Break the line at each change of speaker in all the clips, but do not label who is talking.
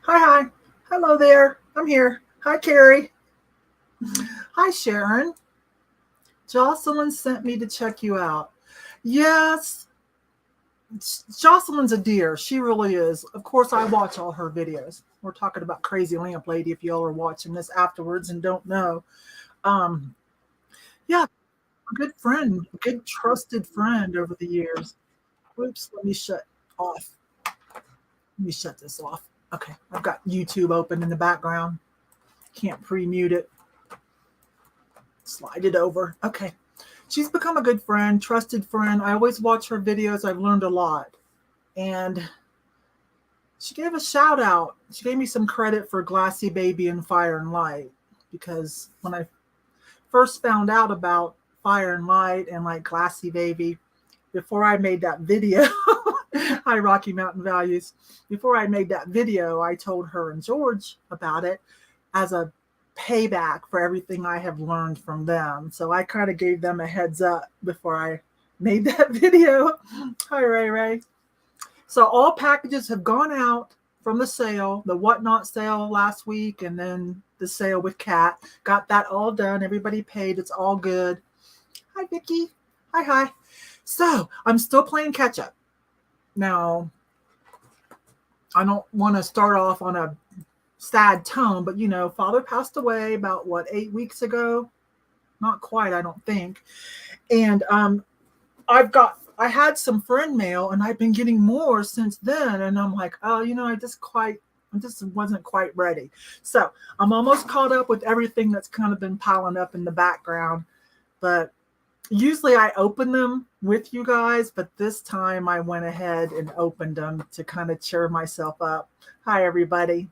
Hi, hi. Hello there. I'm here. Hi, Carrie. Hi, Sharon. Jocelyn sent me to check you out. Yes, Jocelyn's a dear. She really is. Of course, I watch all her videos. We're talking about Crazy Lamp Lady if y'all are watching this afterwards and don't know. Um, yeah, a good friend, a good trusted friend over the years. Oops, let me shut off. Let me shut this off. Okay, I've got YouTube open in the background. Can't pre-mute it. Slide it over. Okay. She's become a good friend, trusted friend. I always watch her videos. I've learned a lot. And she gave a shout out. She gave me some credit for Glassy Baby and Fire and Light because when I first found out about Fire and Light and like Glassy Baby, before I made that video, hi Rocky Mountain Values, before I made that video, I told her and George about it as a payback for everything I have learned from them. So I kind of gave them a heads up before I made that video. Hi, Ray Ray. So all packages have gone out from the sale, the whatnot sale last week, and then the sale with Kat. Got that all done. Everybody paid. It's all good. Hi, Vicky. Hi, hi. So I'm still playing catch up. Now, I don't want to start off on a sad tone, but you know, father passed away about 8 weeks ago? Not quite, I don't think. And I had some friend mail and I've been getting more since then. And I'm like, oh, I just wasn't quite ready. So I'm almost caught up with everything that's kind of been piling up in the background. But usually I open them with you guys, but this time I went ahead and opened them to kind of cheer myself up. Hi, everybody.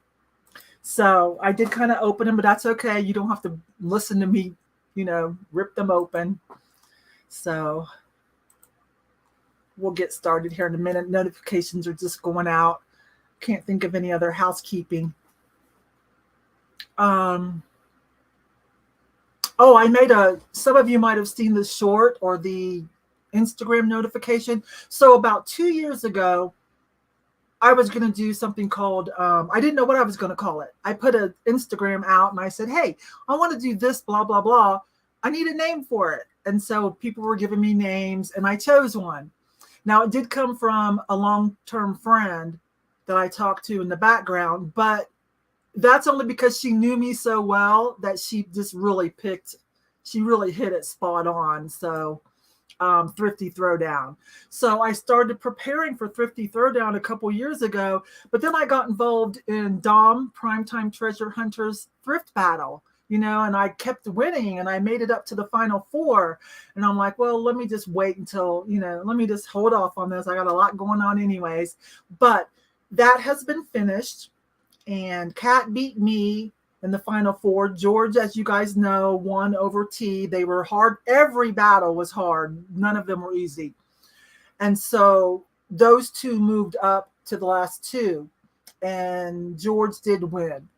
So I did kind of open them, but that's okay. You don't have to listen to me, rip them open. So we'll get started here in a minute. Notifications are just going out. Can't think of any other housekeeping. Some of you might have seen the short or the Instagram notification. So about 2 years ago, I was going to do something called, I didn't know what I was going to call it. I put an Instagram out and I said, hey, I want to do this, blah, blah, blah. I need a name for it. And so people were giving me names and I chose one. Now, it did come from a long-term friend that I talked to in the background, but that's only because she knew me so well that she really hit it spot on. So Thrifty Throwdown. So I started preparing for Thrifty Throwdown a couple years ago, but then I got involved in Dom Primetime Treasure Hunters Thrift Battle, and I kept winning and I made it up to the final four. And I'm like, well, let me just wait until, let me just hold off on this. I got a lot going on anyways. But that has been finished. And Kat beat me in the final four. George, as you guys know, won over T. They were hard. Every battle was hard. None of them were easy. And so those two moved up to the last two. And George did win.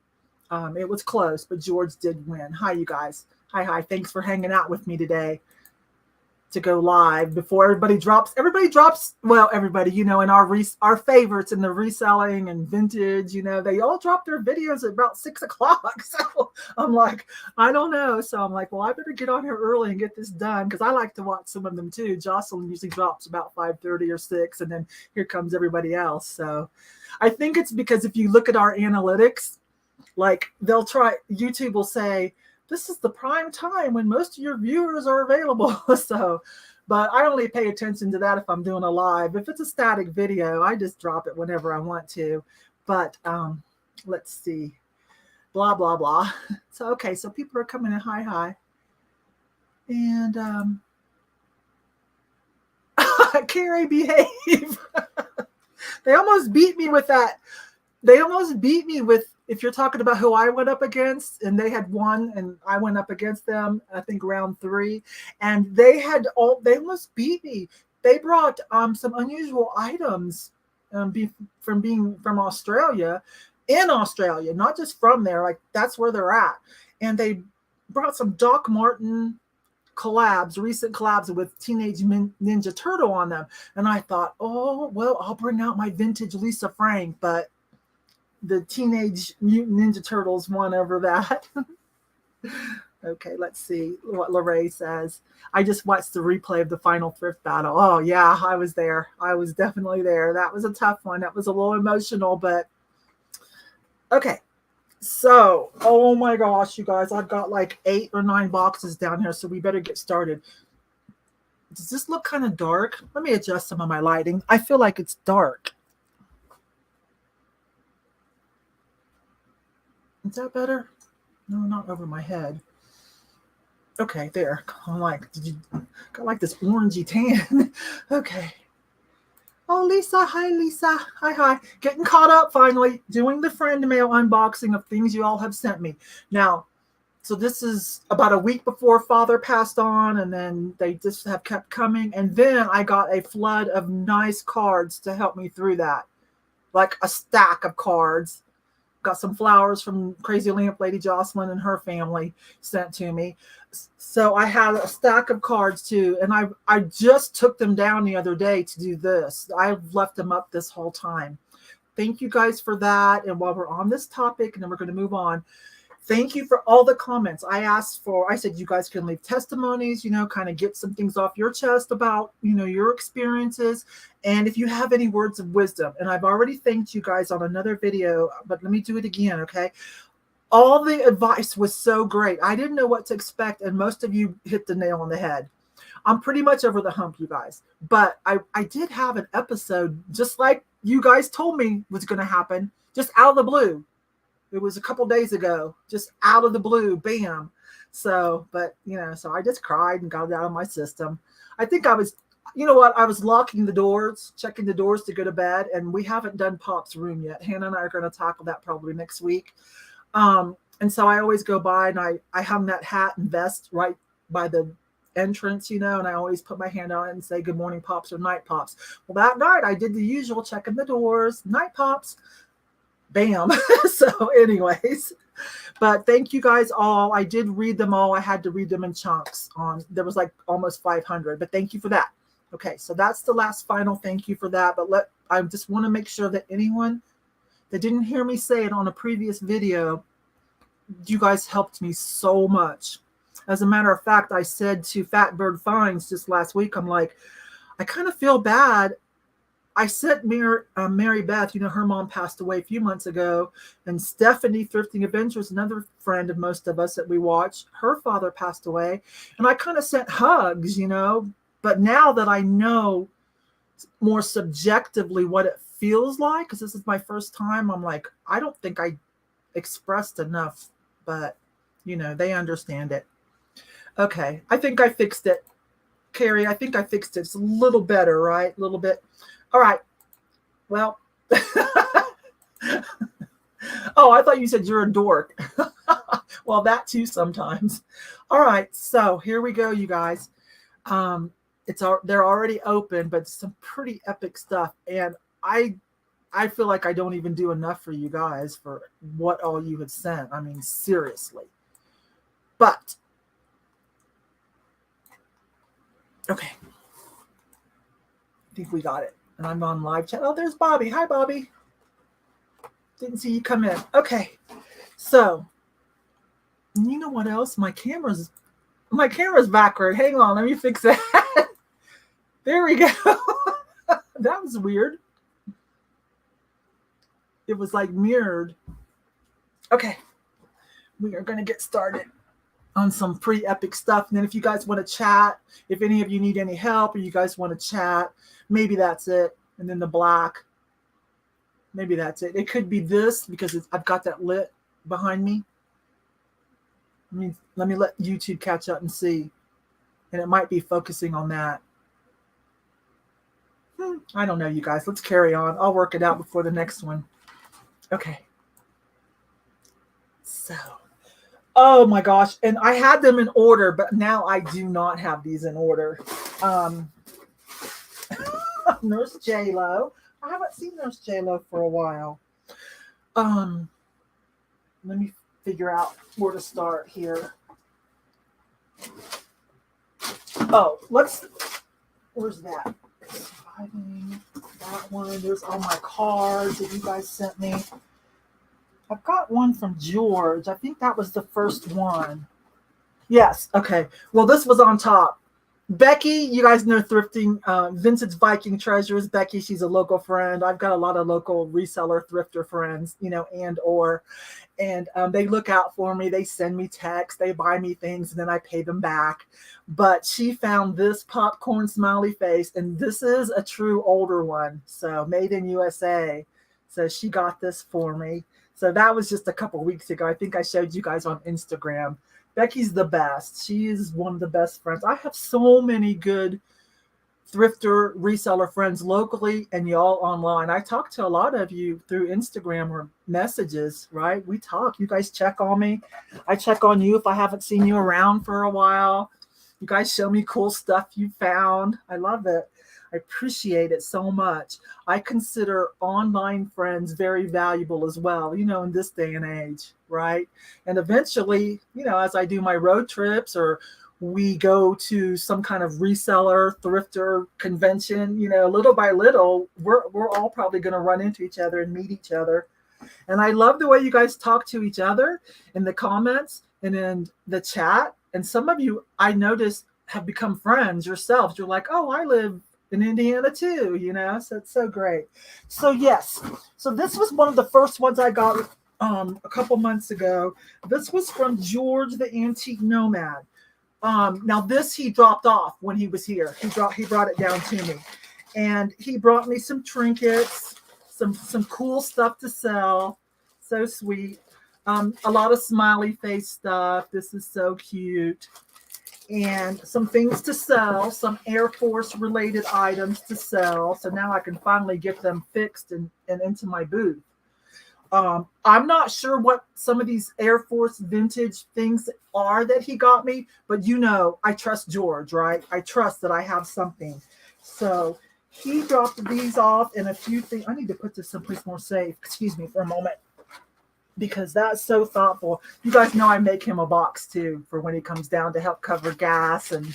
It was close, but George did win. Hi, you guys. Hi. Thanks for hanging out with me today to go live before everybody drops. Well, everybody, in our favorites in the reselling and vintage, they all drop their videos at about 6:00. So I'm like, I don't know. So I'm like, well, I better get on here early and get this done because I like to watch some of them too. Jocelyn usually drops about 5:30 or 6, and then here comes everybody else. So I think it's because if you look at our analytics, like YouTube will say, this is the prime time when most of your viewers are available. So, but I only pay attention to that if I'm doing a live. If it's a static video, I just drop it whenever I want to. But let's see, blah, blah, blah. So, okay, so people are coming in, hi. And Carrie, behave. They almost beat me with that. If you're talking about who I went up against, and they had won and I went up against them, I think round 3, and they almost beat me. They brought some unusual items from being from Australia, in Australia, not just from there, like that's where they're at. And they brought some Doc Martin recent collabs with Teenage Ninja Turtle on them. And I thought, oh, well, I'll bring out my vintage Lisa Frank, but the Teenage Mutant Ninja Turtles won over that. Okay, let's see what Lorraine says. I just watched the replay of the final thrift battle. Oh, yeah, I was there. I was definitely there. That was a tough one. That was a little emotional, but okay. So, oh my gosh, you guys, I've got like 8 or 9 boxes down here, so we better get started. Does this look kind of dark? Let me adjust some of my lighting. I feel like it's dark. Is that better? No, not over my head. Okay, there. I'm like, did you got like this orangey tan? Okay. Oh, Lisa. Hi, Lisa. Hi. Getting caught up finally. Doing the friend mail unboxing of things you all have sent me. Now, so this is about a week before Father passed on, and then they just have kept coming. And then I got a flood of nice cards to help me through that. Like a stack of cards. Got some flowers from Crazy Lamp Lady Jocelyn and her family sent to me. So I had a stack of cards too, and I just took them down the other day to do this. I've left them up this whole time. Thank you guys for that. And while we're on this topic, and then we're going to move on, thank you for all the comments. I said you guys can leave testimonies, kind of get some things off your chest about, your experiences. And if you have any words of wisdom, and I've already thanked you guys on another video, but let me do it again, okay? All the advice was so great. I didn't know what to expect, and most of you hit the nail on the head. I'm pretty much over the hump, you guys. But I did have an episode, just like you guys told me was going to happen, just out of the blue. It was a couple days ago, just out of the blue, bam. So, but, so I just cried and got it out of my system. I think I was, I was locking the doors, checking the doors to go to bed, and we haven't done Pop's room yet. Hannah and I are going to tackle that probably next week. And so I always go by and I hung that hat and vest right by the entrance, and I always put my hand on it and say, good morning, Pops, or night, Pops. Well, that night I did the usual, checking the doors, night, Pops. Bam. So anyways, but thank you guys all. I did read them all. I had to read them in chunks there was like almost 500, but thank you for that. Okay. So that's the last final thank you for that. But I just want to make sure that anyone that didn't hear me say it on a previous video, you guys helped me so much. As a matter of fact, I said to Fat Bird Finds just last week, I'm like, I kind of feel bad. I sent Mary Beth, her mom passed away a few months ago, and Stephanie, Thrifting Adventures, another friend of most of us that we watch, her father passed away, and I kind of sent hugs, but now that I know more subjectively what it feels like, because this is my first time, I'm like, I don't think I expressed enough, but, they understand it. Okay, I think I fixed it. Carrie, I think I fixed it. It's a little better, right? A little bit. All right. Well, oh, I thought you said you're a dork. Well, that too sometimes. All right. So here we go, you guys. They're already open, but some pretty epic stuff. And I feel like I don't even do enough for you guys for what all you have sent. I mean, seriously. But okay. I think we got it. And I'm on live chat. Oh, there's Bobby. Hi, Bobby. Didn't see you come in. Okay. So, you know what else? My camera's backward. Hang on. Let me fix that. There we go. That was weird. It was like mirrored. Okay. We are going to get started on some pretty epic stuff. And then if you guys want to chat, if any of you need any help or you guys want to chat, maybe that's it. And then the black, maybe that's it. It could be this because I've got that lit behind me. Let me let YouTube catch up and see. And it might be focusing on that. I don't know, you guys. Let's carry on. I'll work it out before the next one. Okay. So, oh my gosh. And I had them in order, but now I do not have these in order. Nurse J-Lo. I haven't seen Nurse J-Lo for a while. Let me figure out where to start here. Oh, where's that? That one. There's all my cards that you guys sent me. I've got one from George. I think that was the first one. Yes. Okay. Well, this was on top. Becky, you guys know Thrifting, Vintage Viking Treasures. Becky, she's a local friend. I've got a lot of local reseller thrifter friends, and they look out for me. They send me texts, they buy me things, and then I pay them back. But she found this popcorn smiley face, and this is a true older one, so made in USA. So she got this for me. So that was just a couple weeks ago. I think I showed you guys on Instagram. Becky's the best. She is one of the best friends. I have so many good thrifter reseller friends locally and y'all online. I talk to a lot of you through Instagram or messages, right? We talk. You guys check on me. I check on you if I haven't seen you around for a while. You guys show me cool stuff you found. I love it. I appreciate it so much. I consider online friends very valuable as well, in this day and age, right? And eventually, as I do my road trips or we go to some kind of reseller, thrifter convention, little by little, we're all probably going to run into each other and meet each other. And I love the way you guys talk to each other in the comments and in the chat. And some of you, I noticed, have become friends yourselves. You're like, oh, I live in Indiana too, so it's so great. So yes, so this was one of the first ones I got a couple months ago. This was from George the Antique Nomad. Now this he dropped off when he was here. He brought it down to me, and he brought me some trinkets, some cool stuff to sell. So sweet. A lot of smiley face stuff. This is so cute. And some things to sell, some Air Force related items to sell. So now I can finally get them fixed and into my booth. I'm not sure what some of these Air Force vintage things are that he got me, but I trust George, right? I trust that I have something. So he dropped these off and a few things. I need to put this someplace more safe. Excuse me for a moment, because that's so thoughtful. You guys know I make him a box too for when he comes down to help cover gas and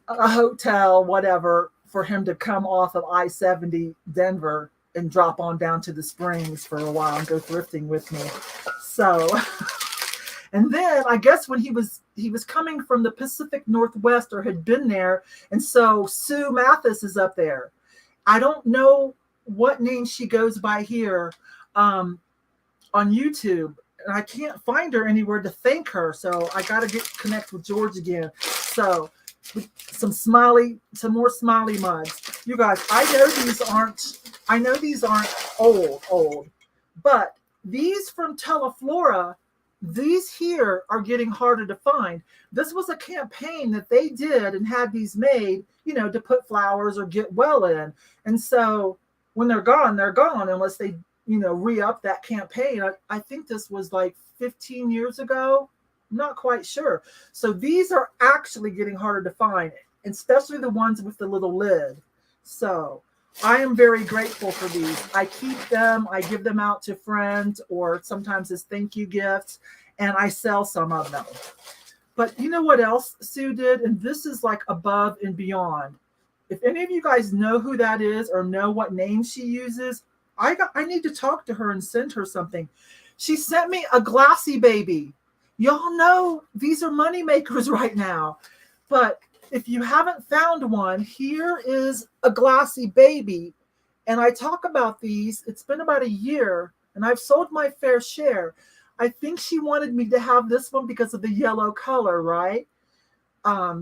a hotel, whatever, for him to come off of I-70 Denver and drop on down to the Springs for a while and go thrifting with me. So, and then I guess when he was coming from the Pacific Northwest or had been there, and so Sue Mathis is up there. I don't know what name she goes by here on YouTube, and I can't find her anywhere to thank her. So I got to connect with George again. So some more smiley mugs. You guys, I know these aren't old, but these from Teleflora, these here are getting harder to find. This was a campaign that they did and had these made, to put flowers or get well in. And so when they're gone unless they re-up that campaign. I think this was like 15 years ago. I'm not quite sure. So these are actually getting harder to find, especially the ones with the little lid. So I am very grateful for these. I keep them. I give them out to friends or sometimes as thank you gifts, and I sell some of them. But you know what else Sue did? And this is like above and beyond. If any of you guys know who that is or know what name she uses, I need to talk to her and send her something. She sent me a glassy baby. Y'all know these are money makers right now. But if you haven't found one, here is a glassy baby. And I talk about these. It's been about a year, and I've sold my fair share. I think she wanted me to have this one because of the yellow color, right?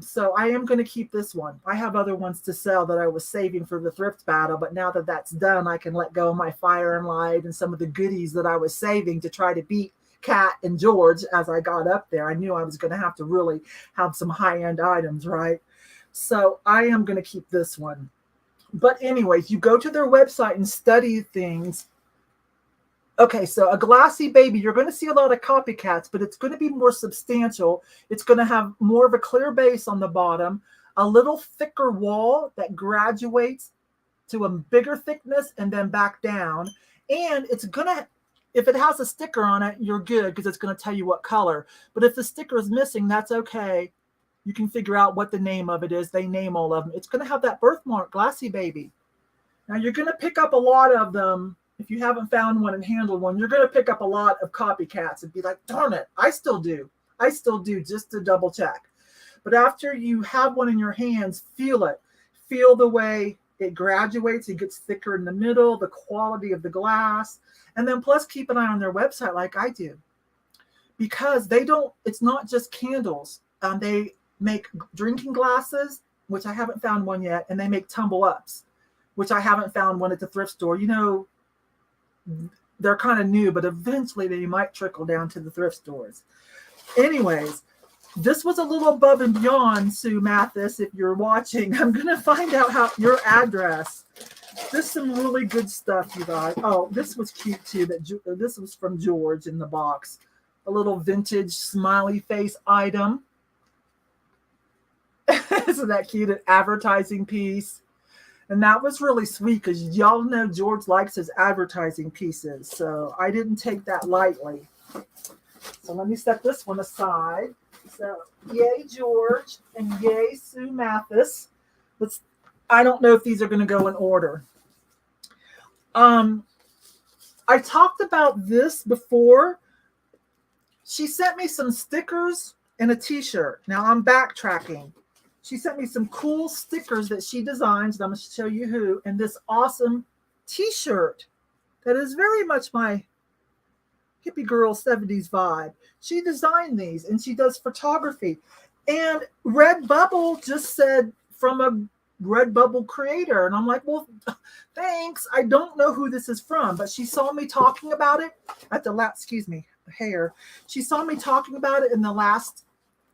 So I am going to keep this one. I have other ones to sell that I was saving for the thrift battle, but now that that's done, I can let go of my fire and light and some of the goodies that I was saving to try to beat Kat and George as I got up there. I knew I was going to have to really have some high-end items, right? So I am going to keep this one. But anyways, you go to their website and study things. Okay, so a glassy baby, you're going to see a lot of copycats, but it's going to be more substantial. It's going to have more of a clear base on the bottom, a little thicker wall that graduates to a bigger thickness and then back down. And it's going to, if it has a sticker on it, you're good because it's going to tell you what color. But if the sticker is missing, that's okay. You can figure out what the name of it is. They name all of them. It's going to have that birthmark, glassy baby. Now you're going to pick up a lot of them if you haven't found one and handled one, you're going to pick up a lot of copycats and be like, darn it, I still do. I still do, just to double check. But after you have one in your hands, feel it. Feel the way it graduates. It gets thicker in the middle, the quality of the glass. And then plus keep an eye on their website like I do. Because it's not just candles. They make drinking glasses, which I haven't found one yet. And they make tumble ups, which I haven't found one at the thrift store. You know, they're kind of new, but eventually they might trickle down to the thrift stores. Anyways, this was a little above and beyond, Sue Mathis. If you're watching, I'm going to find out how your address. This is some really good stuff, you guys. Oh, this was cute too. This was from George in the box. A little vintage smiley face item. Isn't that cute? An advertising piece. And that was really sweet because y'all know George likes his advertising pieces. So I didn't take that lightly. So let me set this one aside. So yay, George, and yay, Sue Mathis. I don't know if these are going to go in order. I talked about this before. She sent me some stickers and a t-shirt. Now I'm backtracking. She sent me some cool stickers that she designs. And I'm going to show you who. And this awesome t-shirt that is very much my hippie girl 70s vibe. She designed these and she does photography. And Redbubble just said from a Redbubble creator. And I'm like, well, thanks. I don't know who this is from, but she saw me talking about it at the last, hair. She saw me talking about it in the last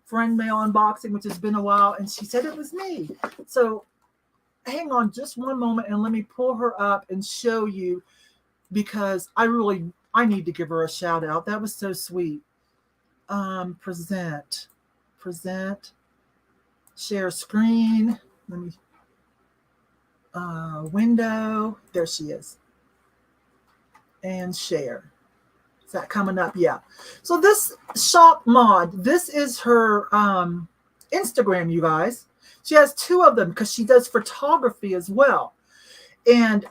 friend mail unboxing, which has been a while. And she said it was me. So hang on just one moment and let me pull her up and show you, because I need to give her a shout out. That was so sweet. Present, share screen. Let me, window. There she is. And share. Is that coming up? Yeah. So this Shop Mod, this is her Instagram, you guys. She has two of them because she does photography as well. And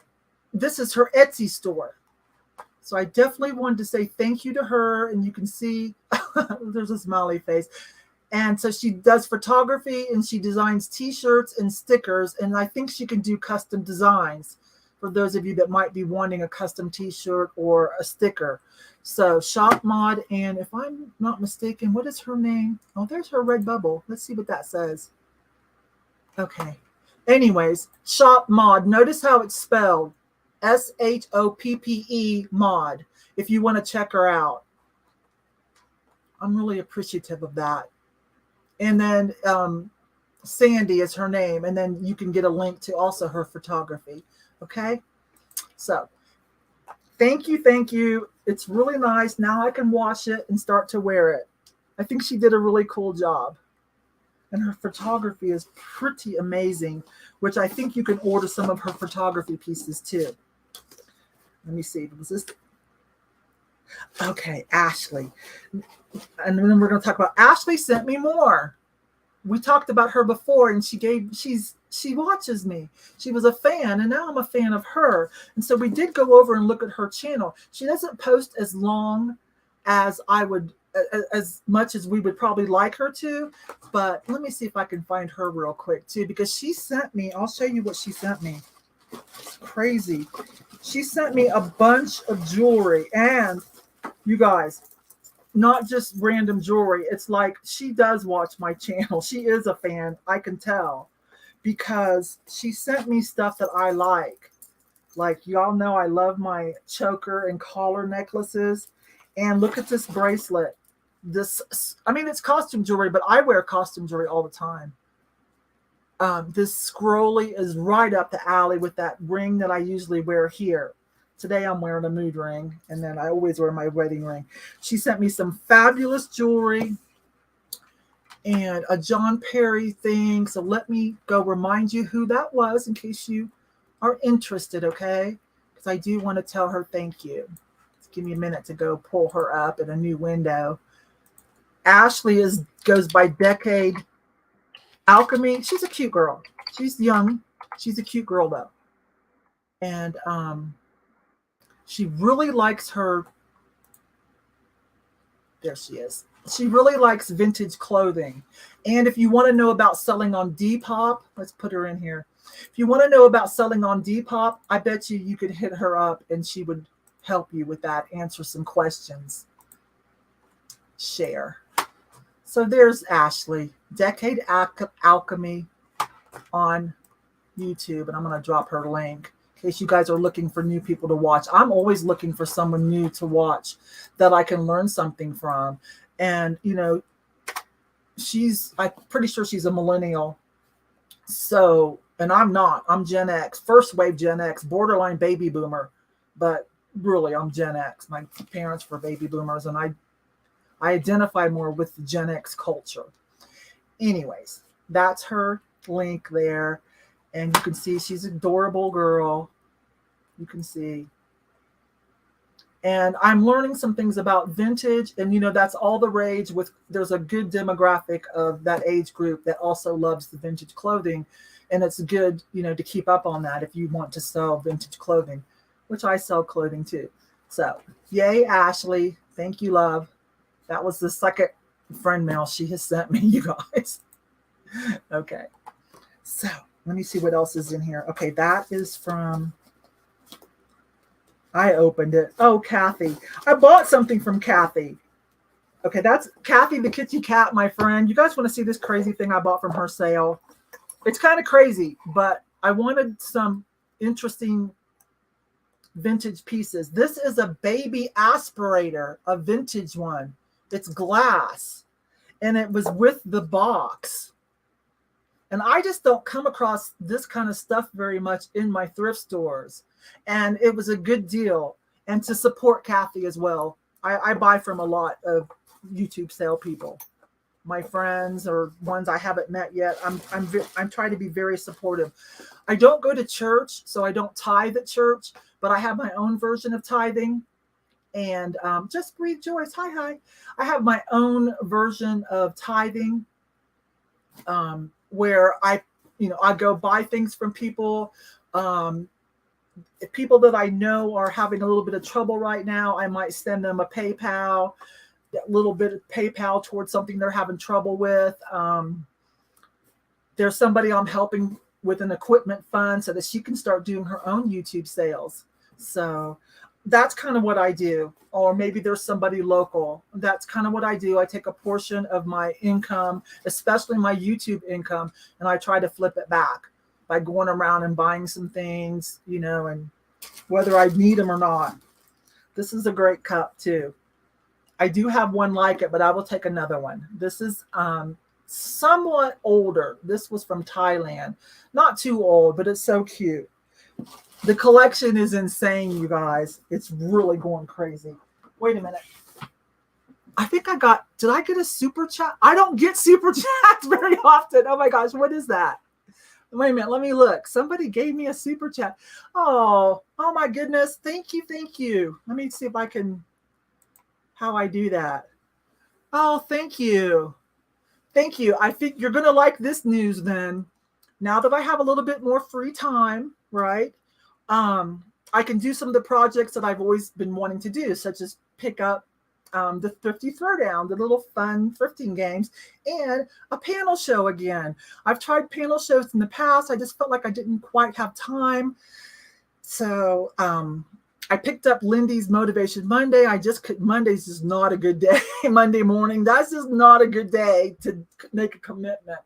this is her Etsy store. So I definitely wanted to say thank you to her. And you can see there's a smiley face. And so she does photography and she designs t-shirts and stickers. And I think she can do custom designs for those of you that might be wanting a custom t-shirt or a sticker. So Shop Mod. And if I'm not mistaken, what is her name? Oh, there's her Redbubble. Let's see what that says. Okay. Anyways, Shop Mod. Notice how it's spelled. SHOPPE Mod. If you want to check her out. I'm really appreciative of that. And then Sandy is her name. And then you can get a link to also her photography. Okay. So thank you. Thank you. It's really nice. Now I can wash it and start to wear it. I think she did a really cool job. And her photography is pretty amazing, which I think you can order some of her photography pieces too. Let me see. Was this? Okay, Ashley. And then we're going to talk about Ashley sent me more. We talked about her before, and she watches me. She was a fan, and now I'm a fan of her. And so we did go over and look at her channel. She doesn't post as long as as much as we would probably like her to, but let me see if I can find her real quick too, because she sent me, I'll show you what she sent me. It's crazy. She sent me a bunch of jewelry, and you guys, not just random jewelry. It's like she does watch my channel. She is a fan. I can tell because she sent me stuff that I like. Like y'all know I love my choker and collar necklaces. And look at this bracelet. It's costume jewelry, but I wear costume jewelry all the time. This scrolly is right up the alley with that ring that I usually wear here. Today I'm wearing a mood ring, and then I always wear my wedding ring. She sent me some fabulous jewelry and a John Perry thing. So let me go remind you who that was in case you are interested, okay? Because I do want to tell her thank you. Give me a minute to go pull her up in a new window. Ashley goes by Decade Alchemy. She's a cute girl. She's young. She's a cute girl though. And She really likes her. There she is. She really likes vintage clothing. And if you want to know about selling on Depop, let's put her in here. If you want to know about selling on Depop, I bet you could hit her up and she would help you with that, answer some questions. Share. So there's Ashley, Decade Alchemy on YouTube. And I'm going to drop her link in case you guys are looking for new people to watch. I'm always looking for someone new to watch that I can learn something from. And, you know, I'm pretty sure she's a millennial. So, and I'm not. I'm Gen X, first wave Gen X, borderline baby boomer. But really, I'm Gen X. My parents were baby boomers, and I identify more with the Gen X culture. Anyways, that's her link there. And you can see she's an adorable girl. You can see. And I'm learning some things about vintage. And, you know, that's all the rage there's a good demographic of that age group that also loves the vintage clothing. And it's good, you know, to keep up on that if you want to sell vintage clothing, which I sell clothing too. So, yay, Ashley. Thank you, love. That was the second friend mail she has sent me, you guys. Okay. So, let me see what else is in here. Okay, that is from... I opened it. Oh, Kathy. I bought something from Kathy. Okay, that's Kathy the Kitty Cat, my friend. You guys want to see this crazy thing I bought from her sale? It's kind of crazy, but I wanted some interesting vintage pieces. This is a baby aspirator, a vintage one. It's glass, and it was with the box. And I just don't come across this kind of stuff very much in my thrift stores. And it was a good deal. And to support Kathy as well. I buy from a lot of YouTube sale people. My friends or ones I haven't met yet. I'm trying to be very supportive. I don't go to church, so I don't tithe at church, but I have my own version of tithing. And just rejoice. Hi. I have my own version of tithing. Where I go buy things from people. If people that I know are having a little bit of trouble right now, I might send them a PayPal, a little bit of PayPal towards something they're having trouble with. There's somebody I'm helping with an equipment fund so that she can start doing her own YouTube sales. So that's kind of what I do. Or maybe there's somebody local. That's kind of what I do. I take a portion of my income, especially my YouTube income, and I try to flip it back by going around and buying some things, you know, and whether I need them or not. This is a great cup too. I do have one like it, but I will take another one. This is somewhat older. This was from Thailand. Not too old, but it's so cute. The collection is insane, you guys. It's really going crazy. Wait a minute. I think did I get a super chat? I don't get super chats very often. Oh my gosh, what is that? Wait a minute, let me look. Somebody gave me a super chat. Oh my goodness. Thank you. Let me see if I can, how I do that. Oh, thank you. I think you're going to like this news then. Now that I have a little bit more free time, right? I can do some of the projects that I've always been wanting to do, such as pick up the Thrifty Throwdown, the little fun thrifting games, and a panel show again. I've tried panel shows in the past. I just felt like I didn't quite have time. So I picked up Lindy's Motivation Monday. Monday's just not a good day. Monday morning, that's just not a good day to make a commitment.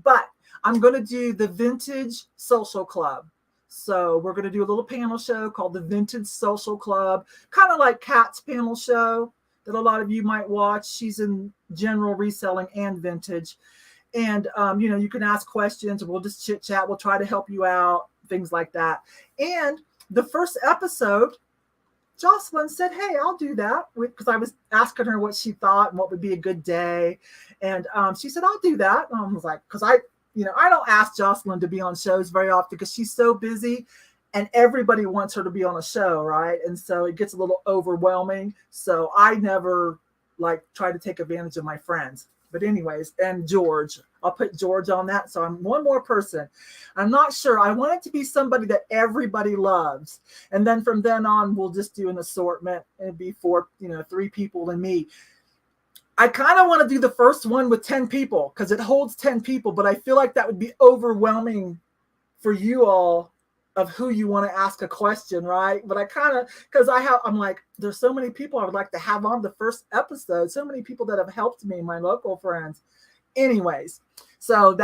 But I'm going to do the Vintage Social Club. So we're going to do a little panel show called the Vintage Social Club, kind of like Kat's panel show that a lot of you might watch. She's in general reselling and vintage. And, you can ask questions. We'll just chit chat. We'll try to help you out, things like that. And the first episode, Jocelyn said, hey, I'll do that, because I was asking her what she thought and what would be a good day. And she said, I'll do that. And I was like, because I don't ask Jocelyn to be on shows very often because she's so busy and everybody wants her to be on a show, right? And so it gets a little overwhelming. So I never try to take advantage of my friends. But anyways, and George, I'll put George on that. So I'm one more person. I'm not sure. I want it to be somebody that everybody loves. And then from then on, we'll just do an assortment. It'd be 3 people and me. I kind of want to do the first one with 10 people because it holds 10 people, but I feel like that would be overwhelming for you all of who you want to ask a question, right? But I kind of, because I'm like, there's so many people I would like to have on the first episode, so many people that have helped me, my local friends. Anyways, so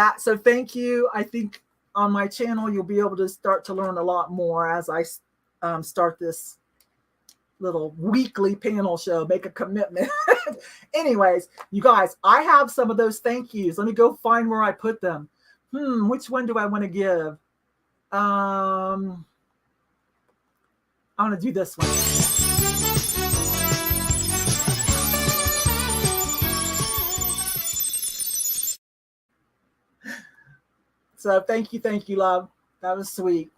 thank you. I think on my channel, you'll be able to start to learn a lot more as I start this little weekly panel show, make a commitment. Anyways, you guys, I have some of those thank yous. Let me go find where I put them. Which one do I want to give? I'm going to do this one. So thank you, love. That was sweet.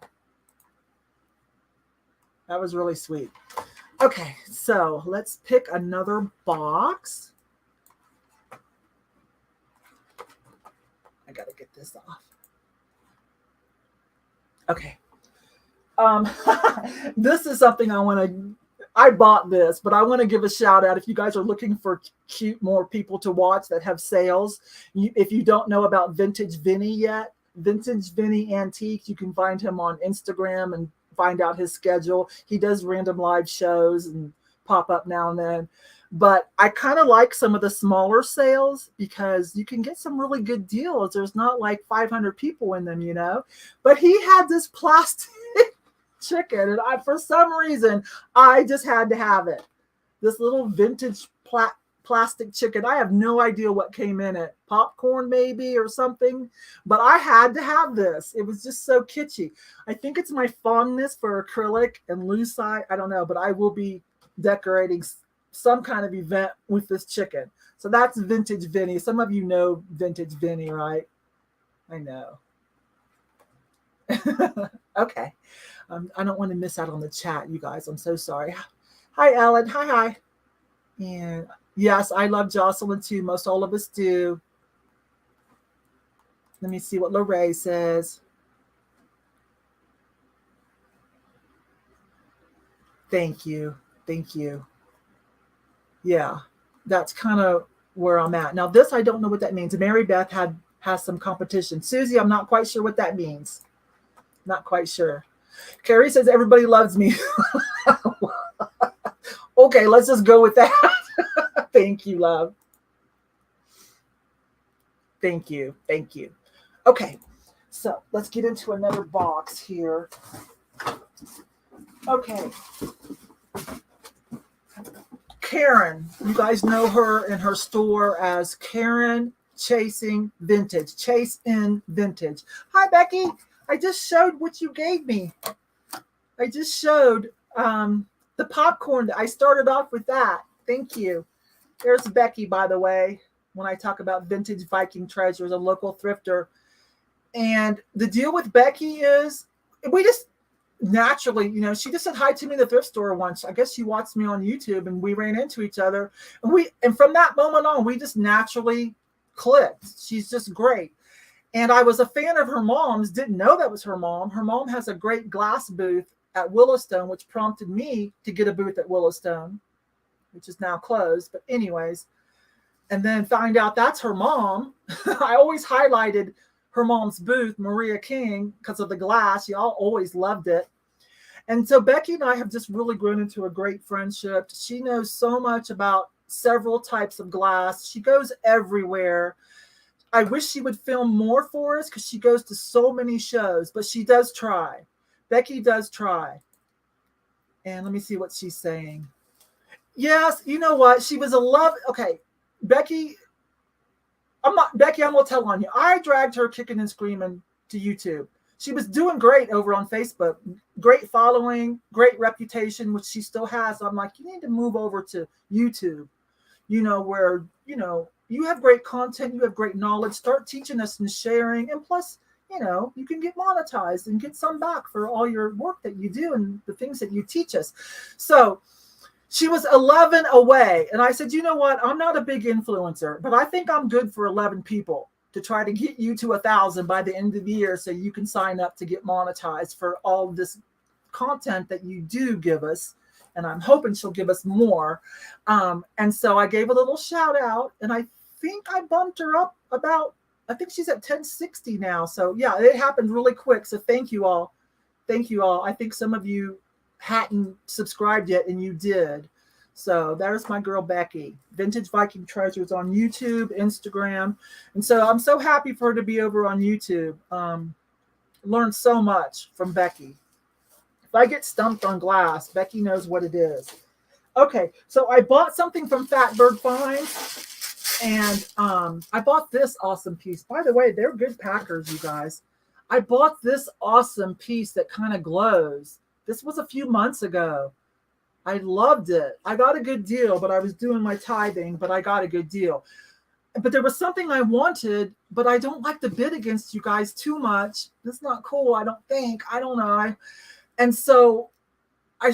That was really sweet. Okay, so let's pick another box. I got to get this off. Okay. This is something I bought this, but I want to give a shout out if you guys are looking for more people to watch that have sales. If you don't know about Vintage Vinny yet, Vintage Vinny Antiques, you can find him on Instagram and find out his schedule. He does random live shows and pop up now and then. But I kind of like some of the smaller sales because you can get some really good deals. There's not like 500 people in them, But he had this plastic chicken, and for some reason, I just had to have it. This little vintage plastic chicken. I have no idea what came in it. Popcorn maybe or something. But I had to have this. It was just so kitschy. I think it's my fondness for acrylic and lucite. I don't know, but I will be decorating some kind of event with this chicken. So that's Vintage Vinny. Some of you know Vintage Vinny, right? I know. Okay. I don't want to miss out on the chat, you guys. I'm so sorry. Hi, Ellen. Hi. And yes, I love Jocelyn too. Most all of us do. Let me see what Lorraine says. Thank you. Yeah, that's kind of where I'm at. Now, this, I don't know what that means. Mary Beth has some competition. Susie, I'm not quite sure what that means. Not quite sure. Carrie says, everybody loves me. Okay, let's just go with that. Thank you, love. Thank you. Okay, so let's get into another box here. Okay. Karen, you guys know her in her store as Karen Chasing Vintage. Chase in Vintage. Hi, Becky. I just showed what you gave me. I just showed the popcorn. I started off with that. Thank you. There's Becky, by the way, when I talk about vintage Viking treasures, a local thrifter. And the deal with Becky is we just naturally, she just said hi to me in the thrift store once. I guess she watched me on YouTube and we ran into each other. And from that moment on, we just naturally clicked. She's just great. And I was a fan of her mom's, didn't know that was her mom. Her mom has a great glass booth at Willowstone, which prompted me to get a booth at Willowstone, which is now closed. But anyways, and then find out that's her mom. I always highlighted her mom's booth, Maria King, because of the glass. Y'all always loved it. And so Becky and I have just really grown into a great friendship. She knows so much about several types of glass. She goes everywhere. I wish she would film more for us because she goes to so many shows, but she does try. Becky does try. And let me see what she's saying. Yes, you know what? She was a love. Okay, Becky, I'm going to tell on you. I dragged her kicking and screaming to YouTube. She was doing great over on Facebook. Great following, great reputation, which she still has. I'm like, you need to move over to YouTube, where, you have great content, you have great knowledge, start teaching us and sharing. And plus, you can get monetized and get some back for all your work that you do and the things that you teach us. So She was 11 away. And I said, you know what? I'm not a big influencer, but I think I'm good for 11 people to try to get you to 1,000 by the end of the year so you can sign up to get monetized for all this content that you do give us. And I'm hoping she'll give us more. And so I gave a little shout out, and I think I bumped her up about, I think she's at 1060 now. So yeah, it happened really quick. So thank you all. Thank you all. I think some of you hadn't subscribed yet, and you did. So there's my girl Becky, Vintage Viking Treasures on YouTube, Instagram. And so I'm so happy for her to be over on YouTube. Learned so much from Becky. If I get stumped on glass, Becky knows what it is. Okay, so I bought something from Fatbird Finds, and I bought this awesome piece. By the way, they're good packers, you guys. I bought this awesome piece that kind of glows. This was a few months ago. I loved it. I got a good deal, but I was doing my tithing, but I got a good deal. But there was something I wanted, but I don't like to bid against you guys too much. That's not cool, I don't think. I don't know. And so I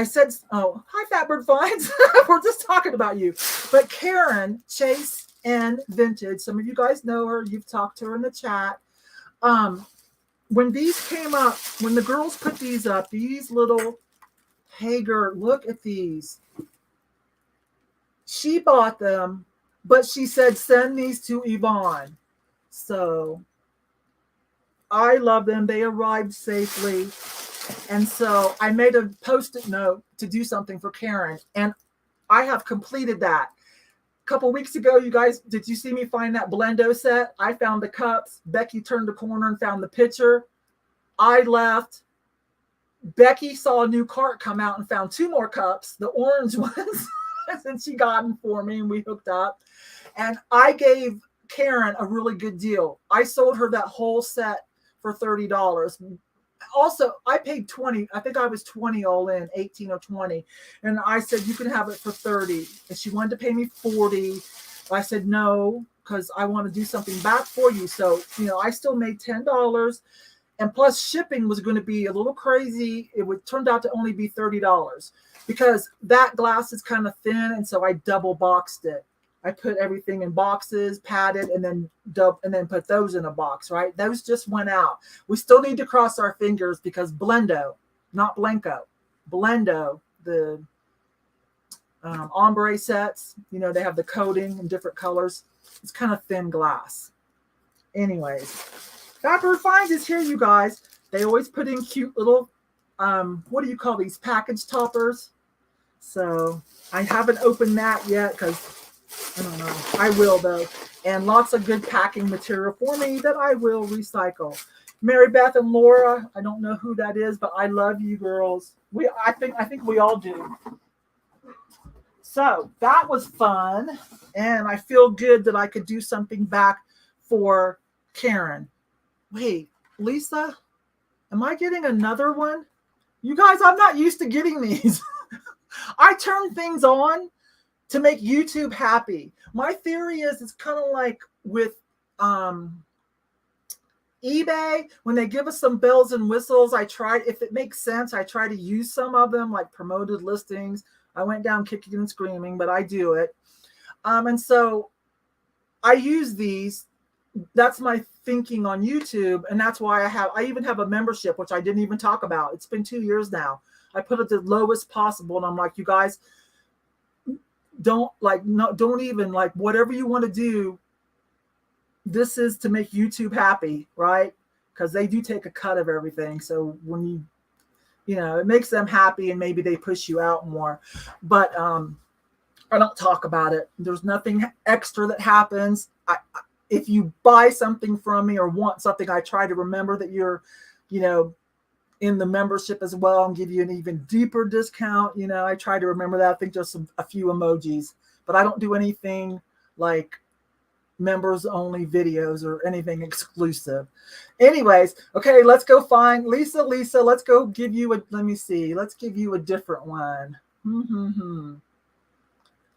said, oh, hi, Fatbird Finds. We're just talking about you. But Karen, Chase, and Vintage, some of you guys know her. You've talked to her in the chat. When these came up, when the girls put these up, these little Hager, look at these. She bought them, but she said, send these to Yvon. So I love them. They arrived safely. And so I made a Post-it note to do something for Karen. And I have completed that. A couple weeks ago, you guys, did you see me find that Blendo set? I found the cups. Becky turned the corner and found the pitcher. I left. Becky saw a new cart come out and found 2 more cups, the orange ones, and she got them for me, and we hooked up. And I gave Karen a really good deal. I sold her that whole set for $30. Also, I paid 20. I think I was 20 all in, 18 or 20. And I said, you can have it for 30. And she wanted to pay me 40. I said, no, because I want to do something back for you. So, you know, I still made $10. And plus shipping was going to be a little crazy. It would turned out to only be $30 because that glass is kind of thin. And so I double boxed it. I put everything in boxes, padded, and then put those in a box, right? Those just went out. We still need to cross our fingers because Blendo, not Blanco, Blendo, the ombre sets, you know, they have the coating in different colors. It's kind of thin glass. Anyways, Fatbird Finds is here, you guys. They always put in cute little, what do you call these, package toppers? So I haven't opened that yet because I don't know. I will, though. And lots of good packing material for me that I will recycle. Mary Beth and Laura, I don't know who that is, but I love you girls. I think we all do. So that was fun. And I feel good that I could do something back for Karen. Wait, Lisa, am I getting another one? You guys, I'm not used to getting these. I turn things on to make YouTube happy. My theory is it's kind of like with eBay. When they give us some bells and whistles, if it makes sense, I try to use some of them like promoted listings. I went down kicking and screaming, but I do it. And so I use these. That's my thinking on YouTube. And that's why I even have a membership, which I didn't even talk about. It's been 2 years now. I put it the lowest possible. And I'm like, you guys, don't even whatever you want to do. This is to make YouTube happy, right? Because they do take a cut of everything. So when you know, it makes them happy and maybe they push you out more. But I don't talk about it. There's nothing extra that happens. If you buy something from me or want something, I try to remember that you're, you know, in the membership as well and give you an even deeper discount. You know, I try to remember that. I think there's a few emojis, but I don't do anything like members only videos or anything exclusive. Anyways, okay, let's go find Lisa. Let's go give you let me see. Let's give you a different one.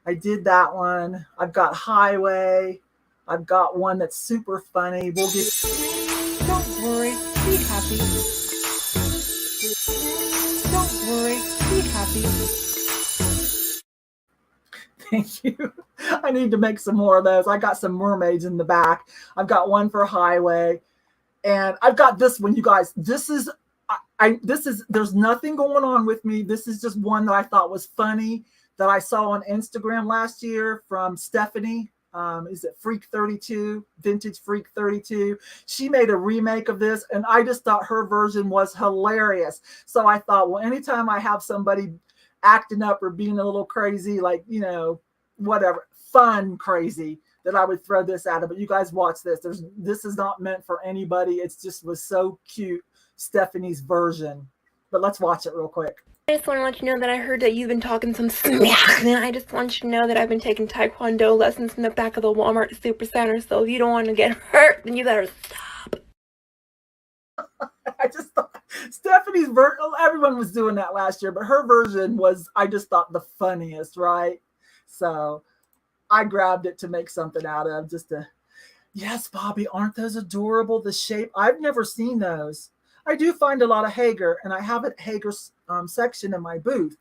I did that one. I've got Highway. I've got one that's super funny. We'll get. Don't worry, be happy. Don't worry, be happy. Thank you. I need to make some more of those. I got some mermaids in the back. I've got one for highway, and I've got this one, you guys. This is there's nothing going on with me. This is just one that I thought was funny that I saw on Instagram last year from Stephanie. Is it Freak 32, Vintage Freak 32? She made a remake of this, and I just thought her version was hilarious. So I thought, well, anytime I have somebody acting up or being a little crazy, like, whatever, fun crazy, that I would throw this at it. But you guys watch this. This is not meant for anybody. It's just was so cute, Stephanie's version. But let's watch it real quick.
I just want to let you know that I heard that you've been talking some smack, and I just want you to know that I've been taking Taekwondo lessons in the back of the Walmart Supercenter, so if you don't want to get hurt, then you better stop.
I just thought Stephanie's version, everyone was doing that last year, but her version was, I just thought, the funniest, right? So I grabbed it to make something out of, yes, Bobby, aren't those adorable? The shape, I've never seen those. I do find a lot of Hager, and I have a Hager section in my booth.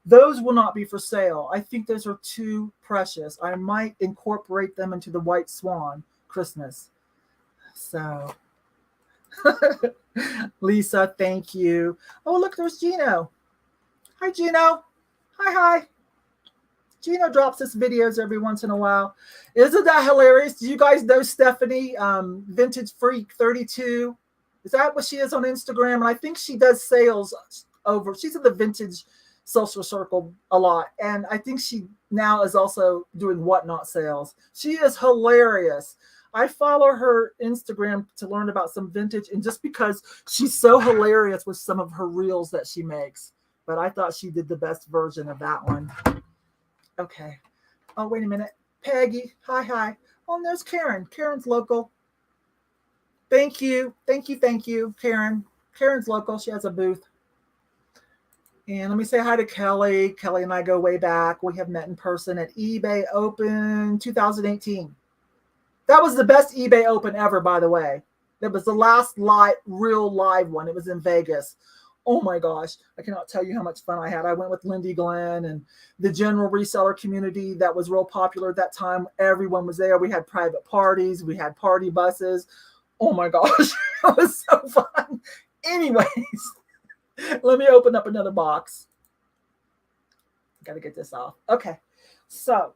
Those will not be for sale. I think those are too precious. I might incorporate them into the White Swan Christmas. So, Lisa, thank you. Oh, look, there's Gino. Hi, Gino. Hi. Gino drops us videos every once in a while. Isn't that hilarious? Do you guys know Stephanie, Vintage Freak 32? Is that what she is on Instagram? And I think she does sales she's in the vintage social circle a lot. And I think she now is also doing whatnot sales. She is hilarious. I follow her Instagram to learn about some vintage, and just because she's so hilarious with some of her reels that she makes. But I thought she did the best version of that one. Okay. Oh, wait a minute. Peggy. Hi. Oh, and there's Karen. Karen's local. Thank you, Karen. Karen's local. She has a booth. And let me say hi to Kelly. Kelly and I go way back. We have met in person at eBay Open 2018. That was the best eBay Open ever, by the way. That was the last real live one. It was in Vegas. Oh my gosh. I cannot tell you how much fun I had. I went with Lindy Glenn and the general reseller community that was real popular at that time. Everyone was there. We had private parties. We had party buses. Oh my gosh, it was so fun. Anyways, let me open up another box. Got to get this off. Okay, so,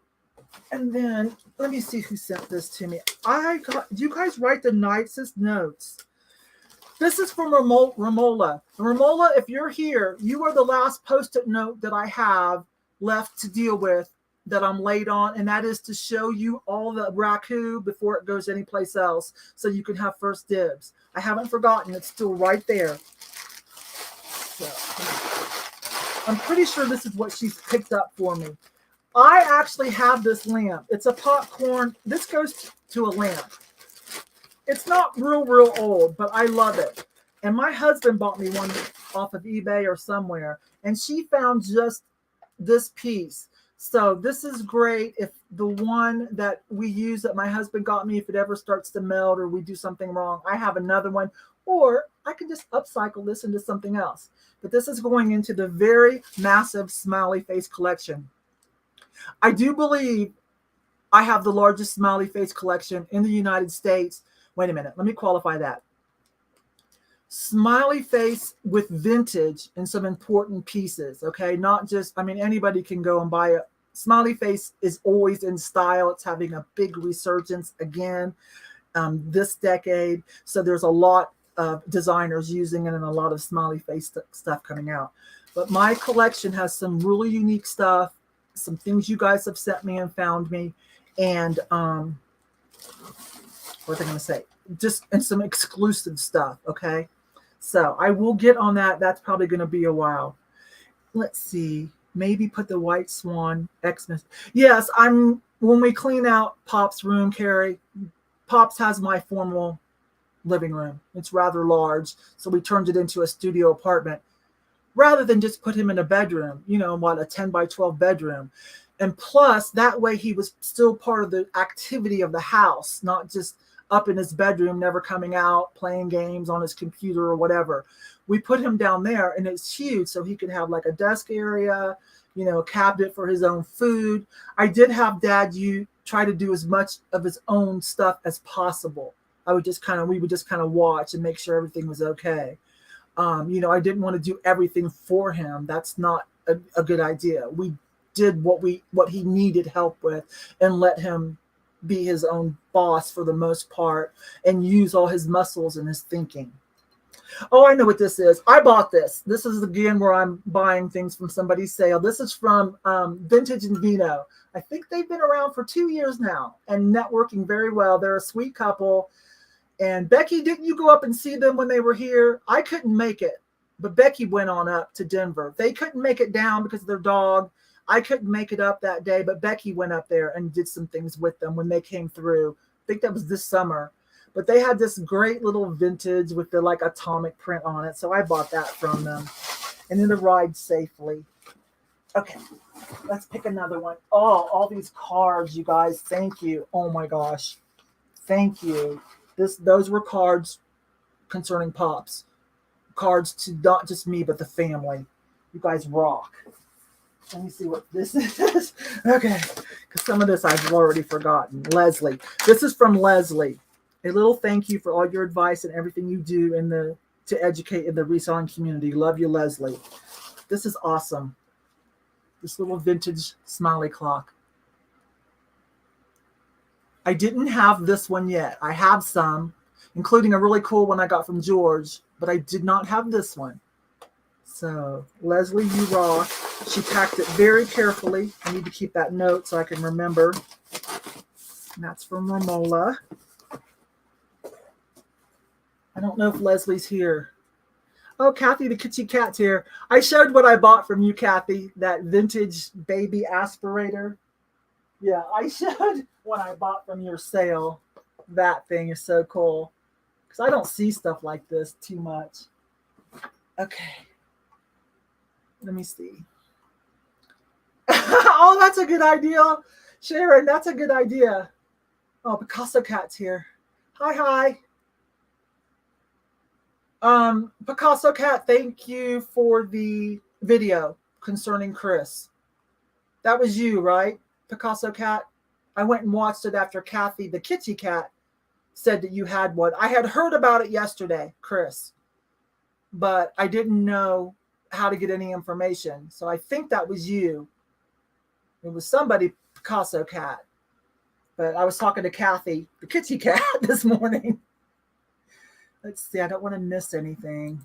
and then let me see who sent this to me. Do you guys write the nicest notes? This is from Ramola. Ramola, if you're here, you are the last Post-it note that I have left to deal with that I'm late on, and that is to show you all the raku before it goes anyplace else, so you can have first dibs. I haven't forgotten. It's still right there. So, I'm pretty sure this is what she's picked up for me. I actually have this lamp. It's a popcorn. This goes to a lamp. It's not real old, but I love it. And my husband bought me one off of eBay or somewhere, and she found just this piece. So this is great if the one that we use that my husband got me, if it ever starts to melt or we do something wrong, I have another one, or I can just upcycle this into something else. But this is going into the very massive smiley face collection. I do believe I have the largest smiley face collection in the United States. Wait a minute, let me qualify that. Smiley face with vintage and some important pieces, okay? Not just, anybody can go and buy a smiley face is always in style. It's having a big resurgence again this decade. So there's a lot of designers using it and a lot of smiley face stuff coming out. But my collection has some really unique stuff, some things you guys have sent me and found me, and what was I going to say? And some exclusive stuff, okay? So I will get on that. That's probably going to be a while. Let's see. Maybe put the White Swan Xmas. Yes, when we clean out Pop's room, Carrie, Pop's has my formal living room. It's rather large. So we turned it into a studio apartment rather than just put him in a bedroom, a 10 by 12 bedroom. And plus, that way he was still part of the activity of the house, not just up in his bedroom, never coming out, playing games on his computer or whatever. We put him down there, and it's huge, so he could have like a desk area, a cabinet for his own food. I did have Dad try to do as much of his own stuff as possible. We would just kind of watch and make sure everything was okay. I didn't want to do everything for him. That's not a good idea. We did what he needed help with and let him be his own boss for the most part and use all his muscles and his thinking. Oh, I know what this is. I bought this. This is again where I'm buying things from somebody's sale. This is from Vintage and Vino. I think they've been around for 2 years now and networking very well. They're a sweet couple. And Becky, didn't you go up and see them when they were here? I couldn't make it, but Becky went on up to Denver. They couldn't make it down because of their dog. I couldn't make it up that day, but Becky went up there and did some things with them when they came through. I think that was this summer. But they had this great little vintage with the like atomic print on it. So I bought that from them. And then it arrived safely. Okay, let's pick another one. Oh, all these cards, you guys. Thank you. Oh my gosh. Thank you. Those were cards concerning Pops. Cards to not just me, but the family. You guys rock. Let me see what this is. Okay, because some of this I've already forgotten. Leslie. This is from Leslie. A little thank you for all your advice and everything you do to educate in the reselling community. Love you, Leslie. This is awesome. This little vintage smiley clock. I didn't have this one yet. I have some, including a really cool one I got from George, but I did not have this one. So, Leslie, you rock. She packed it very carefully. I need to keep that note so I can remember. And that's from Romola. I don't know if Leslie's here. Oh, Kathy, the kitty cat's here. I showed what I bought from you, Kathy, that vintage baby aspirator. Yeah, I showed what I bought from your sale. That thing is so cool. Because I don't see stuff like this too much. Okay. Let me see. Oh, that's a good idea. Sharon, that's a good idea. Oh, Picasso cat's here. Hi. Picasso cat, thank you for the video concerning Chris. That was you, right? Picasso cat. I went and watched it after Kathy, the kitty cat, said that you had one. I had heard about it yesterday, Chris, but I didn't know how to get any information. So I think that was you. It was somebody, Picasso cat. But I was talking to Kathy, the kitty cat, this morning. Let's see. I don't want to miss anything.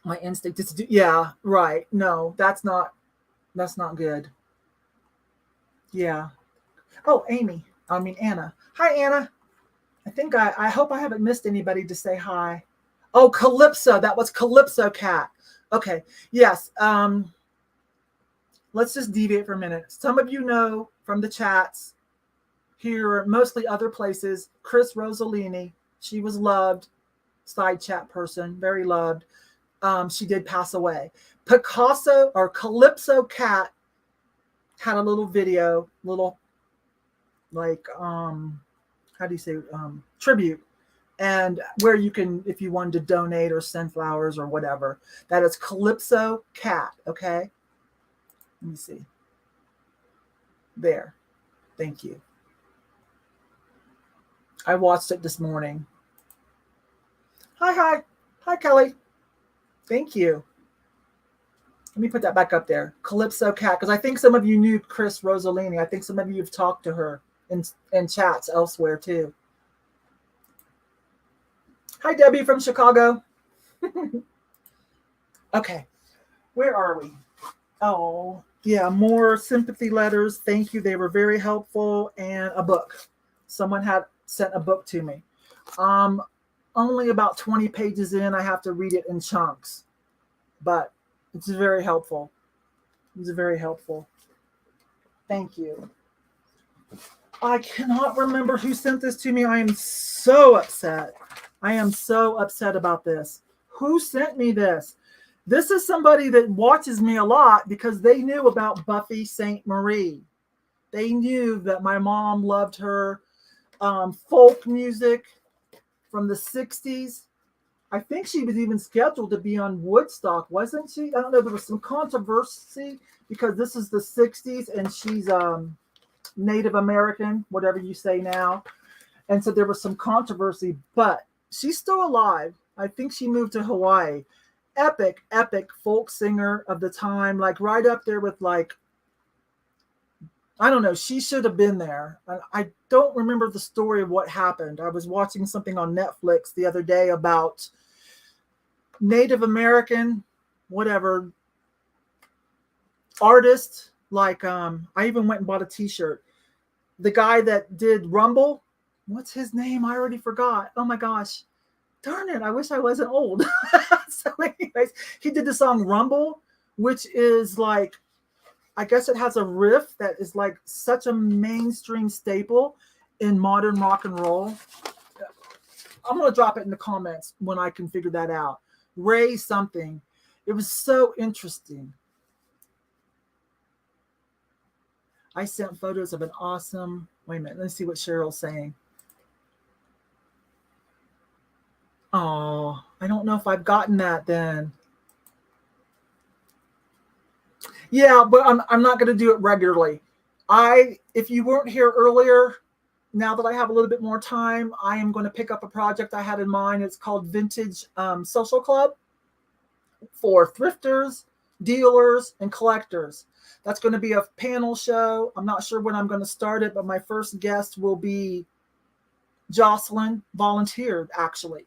My instinct is to do. Yeah, right. No, that's not good. Yeah. Oh, Anna. Hi, Anna. I hope I haven't missed anybody to say hi. Oh, Calypso. That was Calypso cat. Okay. Yes. Let's just deviate for a minute. Some of you know from the chats here, mostly other places, Chris Rossellini. She was loved, side chat person, very loved. She did pass away. Picasso or Calypso cat had a little video, like how do you say tribute, and where you can, if you wanted to donate or send flowers or whatever. That is Calypso cat. Okay. Let me see. There. Thank you. I watched it this morning. Hi, Kelly. Thank you. Let me put that back up there. Calypso cat, because I think some of you knew Chris Rossellini. I think some of you have talked to her in chats elsewhere too. Hi, Debbie from Chicago. Okay, where are we? Oh, yeah, more sympathy letters. Thank you. They were very helpful. And a book. Someone had sent a book to me. Only about 20 pages in. I have to read it in chunks. But it's very helpful. It's very helpful. Thank you. I cannot remember who sent this to me. I am so upset. I am so upset about this. Who sent me this? This is somebody that watches me a lot because they knew about Buffy St. Marie. They knew that my mom loved her folk music from the 60s. I think she was even scheduled to be on Woodstock, wasn't she? I don't know. There was some controversy because this is the 60s and she's Native American, whatever you say now. And so there was some controversy, but she's still alive. I think she moved to Hawaii. Epic folk singer of the time, like right up there with like, I don't know, she should have been there. I don't remember the story of what happened. I was watching something on Netflix the other day about Native American, whatever, artist. Like, I even went and bought a t-shirt. The guy that did Rumble, what's his name? I already forgot. Oh my gosh. Darn it. I wish I wasn't old. So anyways, he did the song Rumble, which is like, I guess it has a riff that is like such a mainstream staple in modern rock and roll. I'm going to drop it in the comments when I can figure that out. Ray something. It was so interesting. I sent photos of an awesome, wait a minute, let's see what Cheryl's saying. Oh, I don't know if I've gotten that then. Yeah, but I'm not going to do it regularly. If you weren't here earlier, now that I have a little bit more time, I am going to pick up a project I had in mind. It's called Vintage Social Club for thrifters, dealers, and collectors. That's going to be a panel show. I'm not sure when I'm going to start it, but my first guest will be Jocelyn, volunteered actually.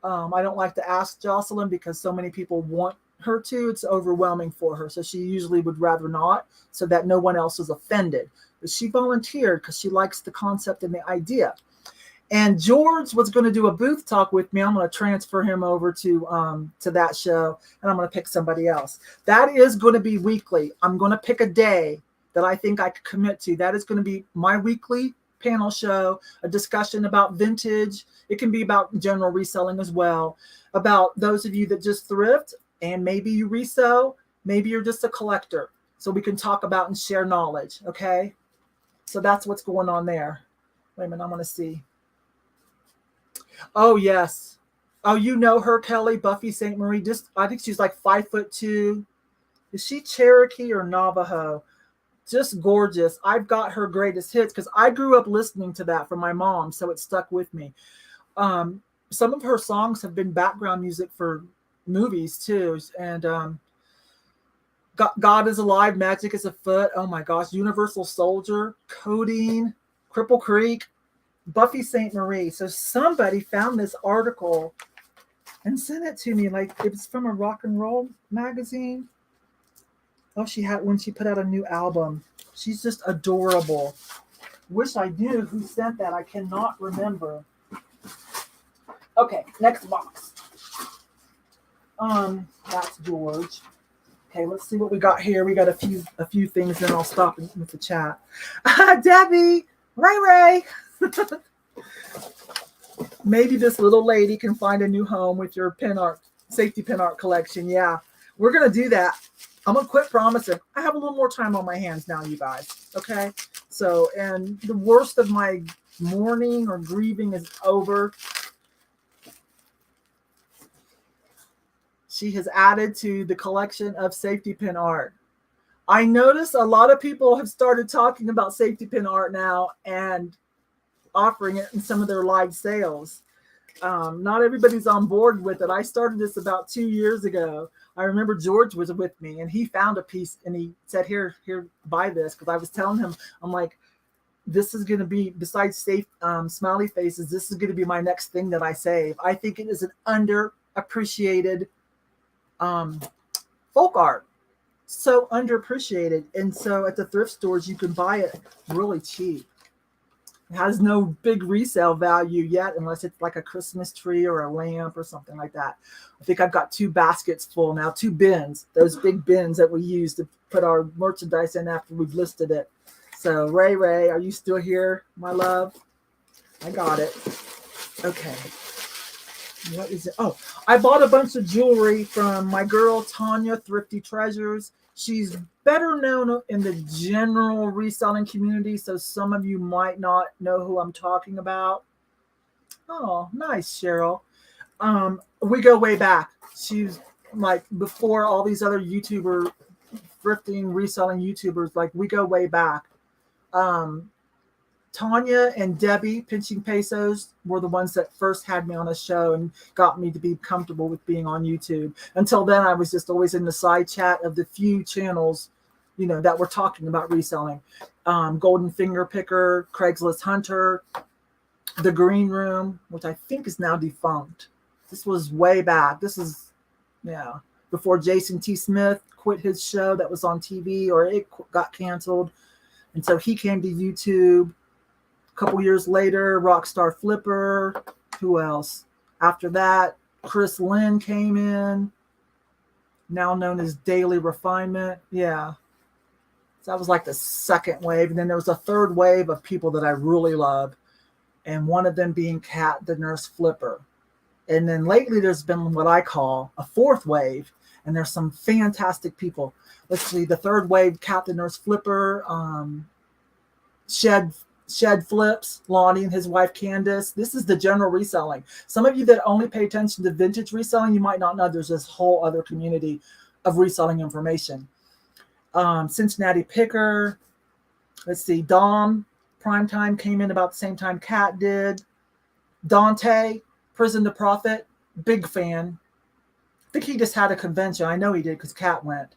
I don't like to ask Jocelyn because so many people want her to. It's overwhelming for her. So she usually would rather not, so that no one else is offended. But she volunteered because she likes the concept and the idea. And George was going to do a booth talk with me. I'm going to transfer him over to that show, and I'm going to pick somebody else. That is going to be weekly. I'm going to pick a day that I think I could commit to. That is going to be my weekly panel show, a discussion about vintage. It can be about general reselling as well, about those of you that just thrift and maybe you resell, maybe you're just a collector. So we can talk about and share knowledge, okay? So that's what's going on there. Wait a minute, I want to see. Oh, yes. Oh, you know her, Kelly, Buffy St. Marie. Just, I think she's like 5'2". Is she Cherokee or Navajo? Just gorgeous. I've got her greatest hits because I grew up listening to that from my mom, so it stuck with me. Some of her songs have been background music for movies too, and God is Alive, Magic is Afoot. Oh my gosh, Universal Soldier, Codeine, Cripple Creek, Buffy St. Marie. So somebody found this article and sent it to me. Like it was from a rock and roll magazine. Oh, she had when she put out a new album. She's just adorable. Wish I knew who sent that. I cannot remember. Okay, next box. That's George. Okay, let's see what we got here. We got a few things, then I'll stop with the chat. Debbie, Ray. Maybe this little lady can find a new home with your pin art, safety pin art collection. Yeah, we're gonna do that. I'm gonna quit promising. I have a little more time on my hands now, you guys. Okay, so and the worst of my mourning or grieving is over. She has added to the collection of safety pin art. I notice a lot of people have started talking about safety pin art now and offering it in some of their live sales. Not everybody's on board with it. I started this about 2 years ago. I remember George was with me and he found a piece and he said, here, buy this. Because I was telling him, I'm like, this is going to be, besides safe smiley faces, this is going to be my next thing that I save. I think it is an underappreciated folk art. So underappreciated. And so at the thrift stores, you can buy it really cheap. It has no big resale value yet, unless it's like a Christmas tree or a lamp or something like that. I think I've got 2 baskets full now, 2 bins, those big bins that we use to put our merchandise in after we've listed it. So Ray, are you still here, my love? I got it. Okay. What is it? Oh, I bought a bunch of jewelry from my girl, Tanya, Thrifty Treasures. She's better known in the general reselling community, so some of you might not know who I'm talking about. Oh, nice, Cheryl. We go way back. She's like before all these other thrifting, reselling YouTubers. Like we go way back. Tanya and Debbie Pinching Pesos were the ones that first had me on a show and got me to be comfortable with being on YouTube. Until then, I was just always in the side chat of the few channels, that were talking about reselling. Golden Finger Picker, Craigslist Hunter, The Green Room, which I think is now defunct. This was way back. This is, before Jason T. Smith quit his show that was on TV, or it got canceled. And so he came to YouTube. A couple years later, Rockstar Flipper. Who else? After that, Chris Lynn came in, now known as Daily Refinement. Yeah. So that was like the second wave. And then there was a third wave of people that I really love. And one of them being Kat, the Nurse Flipper. And then lately there's been what I call a fourth wave. And there's some fantastic people. Let's see, the third wave, Kat, the Nurse Flipper, Shed Flips, Lonnie and his wife Candace. This is the general reselling. Some of you that only pay attention to vintage reselling, you might not know there's this whole other community of reselling information. Cincinnati Picker. Let's see, Dom Primetime came in about the same time Kat did. Dante, Prison to Profit, big fan. I think he just had a convention. I know he did because Kat went.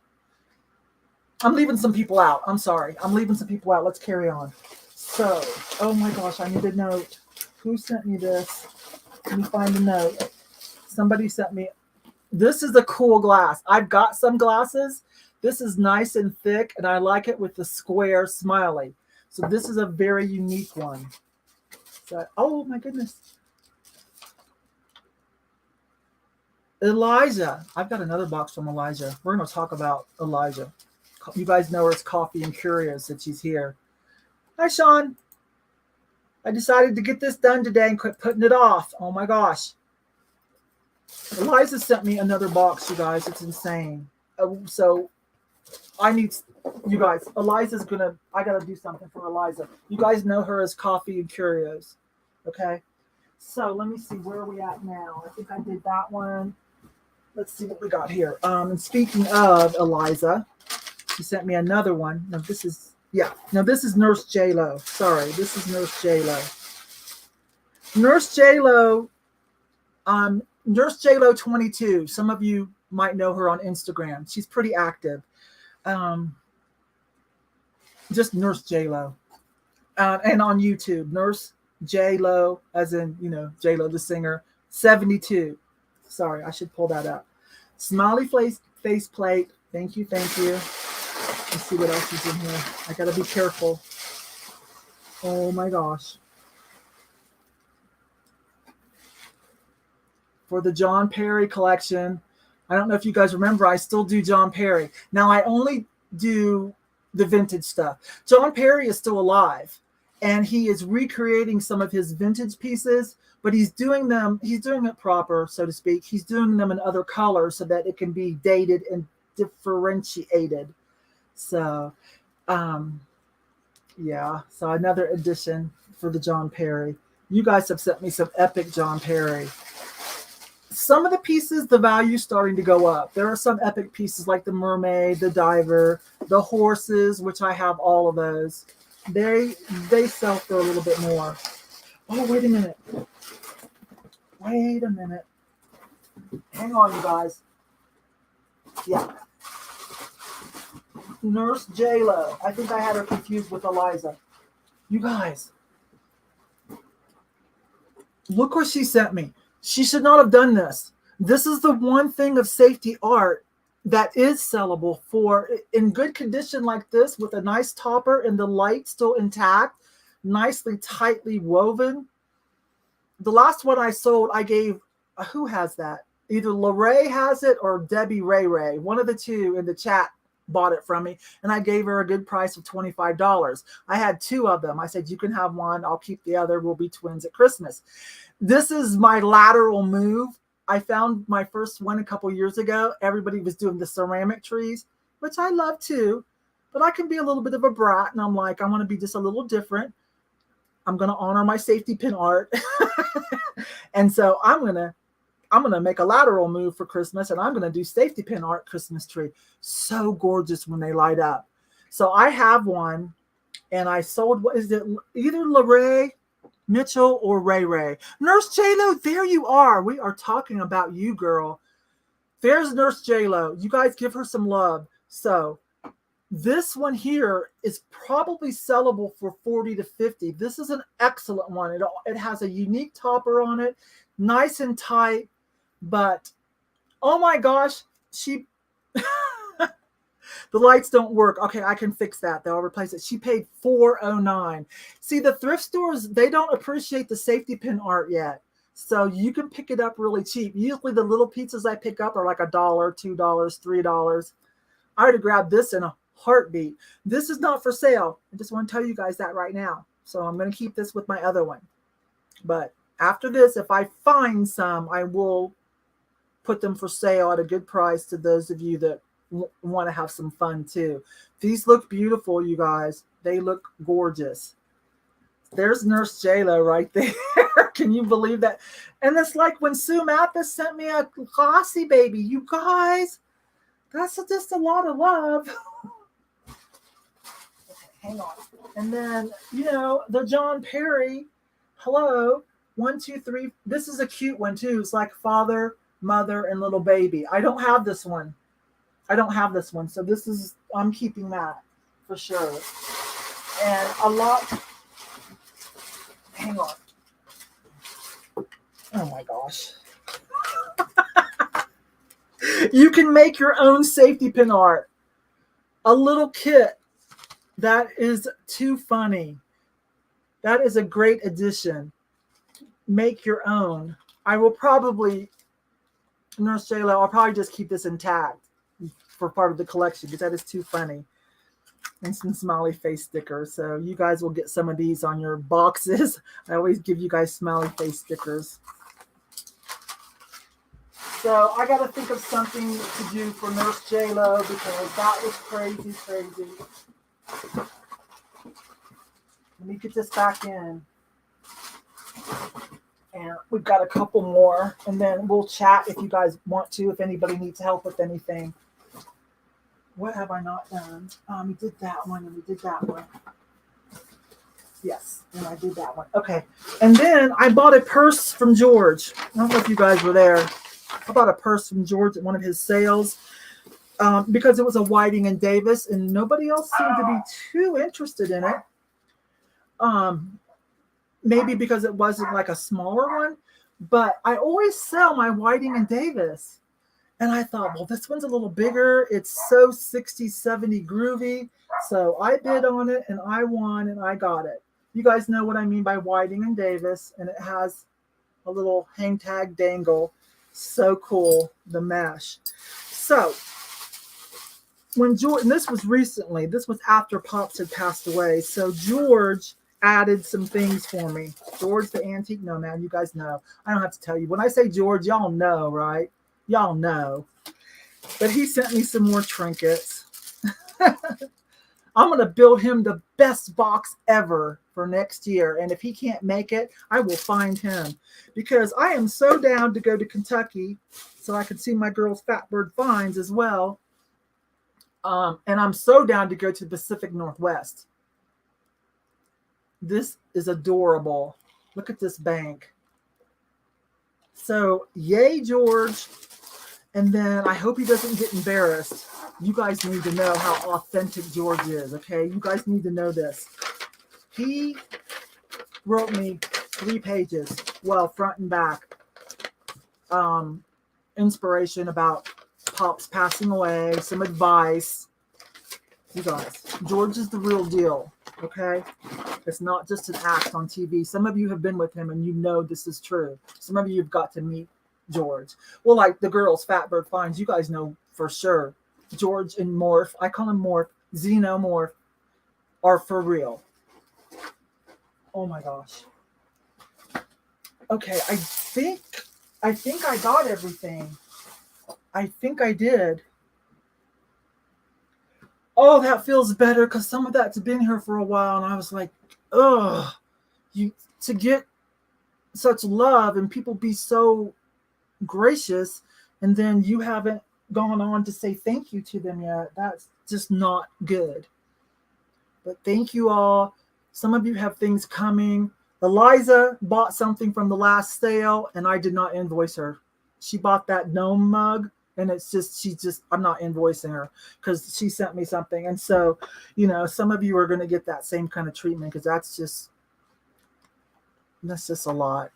I'm leaving some people out. I'm sorry. I'm leaving some people out. Let's carry on. So, oh my gosh, I need a note. Who sent me this? Let me find the note. Somebody sent me. This is a cool glass. I've got some glasses. This is nice and thick, and I like it with the square smiley. So this is a very unique one. So, oh my goodness. Elijah. I've got another box from Elijah. We're going to talk about Elijah. You guys know her as Coffee and Curious, that she's here. Hi, Sean. I decided to get this done today and quit putting it off. Oh my gosh. Eliza sent me another box, you guys. It's insane. So I need, you guys, I got to do something for Eliza. You guys know her as Coffee and Curios. Okay. So let me see, where are we at now? I think I did that one. Let's see what we got here. And speaking of Eliza, she sent me another one. No, this is Nurse J-Lo. Sorry, this is Nurse J-Lo. Nurse J-Lo, Nurse J-Lo 22. Some of you might know her on Instagram. She's pretty active. Just Nurse J-Lo. And on YouTube, Nurse J-Lo, as in, J-Lo the singer, 72. Sorry, I should pull that up. Smiley face plate. Thank you. Let's see what else is in here. I gotta be careful. Oh my gosh. For the John Perry collection, I don't know if you guys remember, I still do John Perry. Now I only do the vintage stuff. John Perry is still alive, and he is recreating some of his vintage pieces, but he's doing it proper, so to speak. He's doing them in other colors so that it can be dated and differentiated. So, so another edition for the John Perry. You guys have sent me some epic John Perry. Some of the pieces, the value's starting to go up. There are some epic pieces like the mermaid, the diver, the horses, which I have all of those. They sell for a little bit more. Oh, wait a minute. Hang on, you guys. Yeah. Nurse J-Lo. I think I had her confused with Eliza. You guys, look what she sent me. She should not have done this. This is the one thing of safety art that is sellable for in good condition like this, with a nice topper and the light still intact, nicely tightly woven. The last one I sold, I gave, who has that? Either Lorraine has it or Debbie Ray. One of the two in the chat bought it from me, and I gave her a good price of $25. I had two of them. I said, you can have one, I'll keep the other, we'll be twins at Christmas. This is my lateral move. I found my first one a couple years ago. Everybody was doing the ceramic trees, which I love too, but I can be a little bit of a brat, and I'm like, I want to be just a little different. I'm going to honor my safety pin art. And so I'm I'm going to make a lateral move for Christmas, and I'm going to do safety pin art Christmas tree. So gorgeous when they light up. So I have one, and I sold, what is it, either Larae Mitchell or Ray Ray. Nurse J-Lo, there you are. We are talking about you, girl. There's Nurse J-Lo. You guys give her some love. So this one here is probably sellable for 40 to 50. This is an excellent one. It has a unique topper on it, nice and tight, but oh my gosh, the lights don't work. Okay, I can fix that. They'll replace it. She paid $409. See, the thrift stores, they don't appreciate the safety pin art yet. So you can pick it up really cheap. Usually the little pizzas I pick up are like $1, $2, $3. I would have grabbed this in a heartbeat. This is not for sale. I just want to tell you guys that right now. So I'm going to keep this with my other one. But after this, if I find some, I will put them for sale at a good price to those of you that want to have some fun too. These look beautiful, you guys. They look gorgeous. There's Nurse J-Lo right there. Can you believe that? And it's like when Sue Mathis sent me a glossy baby. You guys, that's just a lot of love. Okay, hang on. And then, you know, the John Perry, hello, 1, 2, 3. This is a cute one too. It's like father, mother, and little baby. I don't have this one. So this is, I'm keeping that for sure. And a lot, hang on. Oh my gosh. You can make your own safety pin art. A little kit. That is too funny. That is a great addition. Make your own. I will probably, Nurse J-Lo, I'll probably just keep this intact for part of the collection because that is too funny. And some smiley face stickers. So you guys will get some of these on your boxes. I always give you guys smiley face stickers. So I got to think of something to do for Nurse J-Lo because that was crazy, crazy. Let me get this back in. And we've got a couple more. And then we'll chat if you guys want to, if anybody needs help with anything. What have I not done? We did that one and we did that one. Yes, and I did that one. Okay. And then I bought a purse from George. I don't know if you guys were there. I bought a purse from George at one of his sales because it was a Whiting and Davis, and nobody else seemed to be too interested in it. Maybe because it wasn't like a smaller one, but I always sell my Whiting and Davis. And I thought, well, this one's a little bigger. It's so 60, 70 groovy. So I bid on it and I won and I got it. You guys know what I mean by Whiting and Davis. And it has a little hang tag dangle. So cool, the mesh. So when George, and this was recently, this was after Pops had passed away. So George added some things for me. George the antique nomad, you guys know. I don't have to tell you. When I say George, y'all know, right? Y'all know. But he sent me some more trinkets. I'm going to build him the best box ever for next year. And if he can't make it, I will find him. Because I am so down to go to Kentucky so I can see my girl's Fatbird finds as well. And I'm so down to go to the Pacific Northwest. This is adorable. Look at this bank. So, yay, George. And then I hope he doesn't get embarrassed. You guys need to know how authentic George is, okay? You guys need to know this. He wrote me 3 pages, well, front and back, inspiration about Pops passing away, some advice. You guys, George is the real deal, okay? It's not just an act on TV. Some of you have been with him and you know this is true. Some of you have got to meet George. Well, like the girls, Fatbird Finds, you guys know for sure. George and Morph, I call him Morph, Xenomorph, are for real. Oh my gosh. Okay, I think I got everything. I think I did. Oh, that feels better because some of that's been here for a while, and I was like, ugh, to get such love and people be so gracious, and then you haven't gone on to say thank you to them yet. That's just not good. But thank you all. Some of you have things coming. Eliza bought something from the last sale, and I did not invoice her. She bought that gnome mug, and it's just, I'm not invoicing her because she sent me something. And so, some of you are going to get that same kind of treatment because that's just a lot.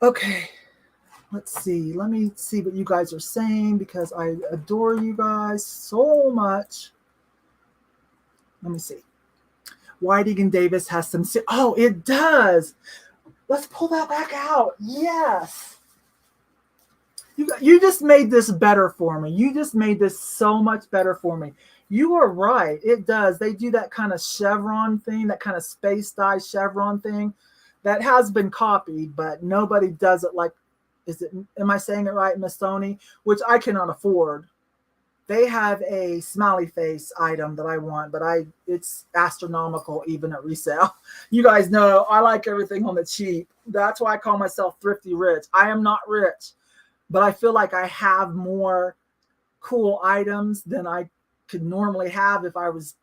Okay. Let's see. Let me see what you guys are saying because I adore you guys so much. Let me see. Whiting and Davis has some. Oh, it does. Let's pull that back out. Yes. You just made this better for me. You just made this so much better for me. You are right. It does. They do that kind of chevron thing, that kind of space dye chevron thing that has been copied, but nobody does it like. Am I saying it right, Miss Sony? Which I cannot afford. They have a smiley face item that I want, but it's astronomical even at resale. You guys know I like everything on the cheap. That's why I call myself Thrifty Rich. I am not rich, but I feel like I have more cool items than I could normally have if I was,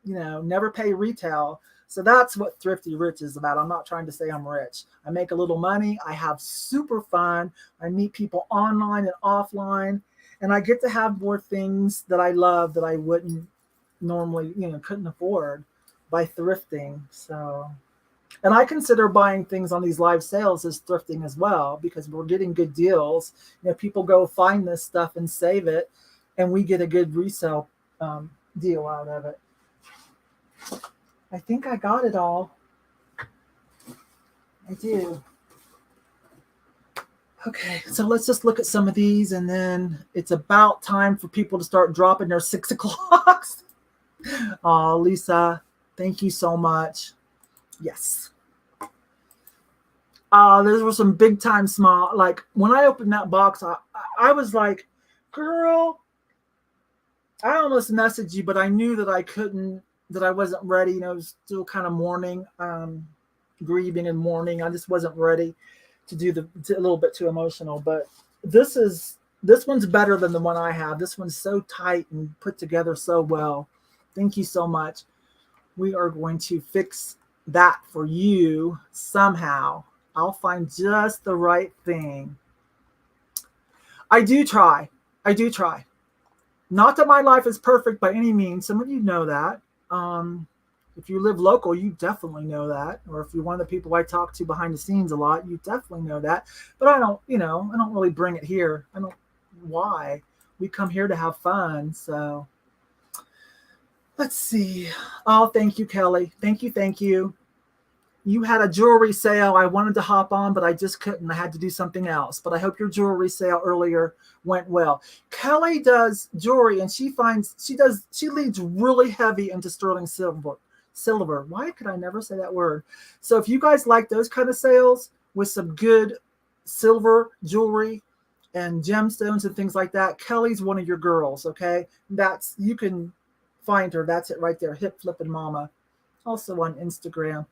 never pay retail. So that's what Thrifty Rich is about. I'm not trying to say I'm rich. I make a little money. I have super fun. I meet people online and offline. And I get to have more things that I love that I wouldn't normally, couldn't afford by thrifting. So, and I consider buying things on these live sales as thrifting as well because we're getting good deals. People go find this stuff and save it, and we get a good resale deal out of it. I think I got it all. I do. Okay, so let's just look at some of these, and then it's about time for people to start dropping their 6 o'clocks. Oh, Lisa, thank you so much. Yes. Those were some big time small. Like when I opened that box, I was like, girl, I almost messaged you, but I knew that I couldn't, that I wasn't ready. It was still kind of mourning, grieving and mourning. I just wasn't ready to do a little bit too emotional. But this one's better than the one I have. This one's so tight and put together so well. Thank you so much. We are going to fix that for you somehow. I'll find just the right thing. I do try. Not that my life is perfect by any means. Some of you know that. If you live local, you definitely know that. Or if you're one of the people I talk to behind the scenes a lot, you definitely know that. But I don't really bring it here. Why? We come here to have fun. So let's see. Oh, thank you, Kelly. Thank you. You had a jewelry sale. I wanted to hop on, but I just couldn't. I had to do something else. But I hope your jewelry sale earlier went well. Kelly does jewelry, and she leads really heavy into sterling silver. Why could I never say that word? So if you guys like those kind of sales with some good silver jewelry and gemstones and things like that, Kelly's one of your girls. Okay, you can find her. That's it right there. Hip flipping mama. Also on Instagram.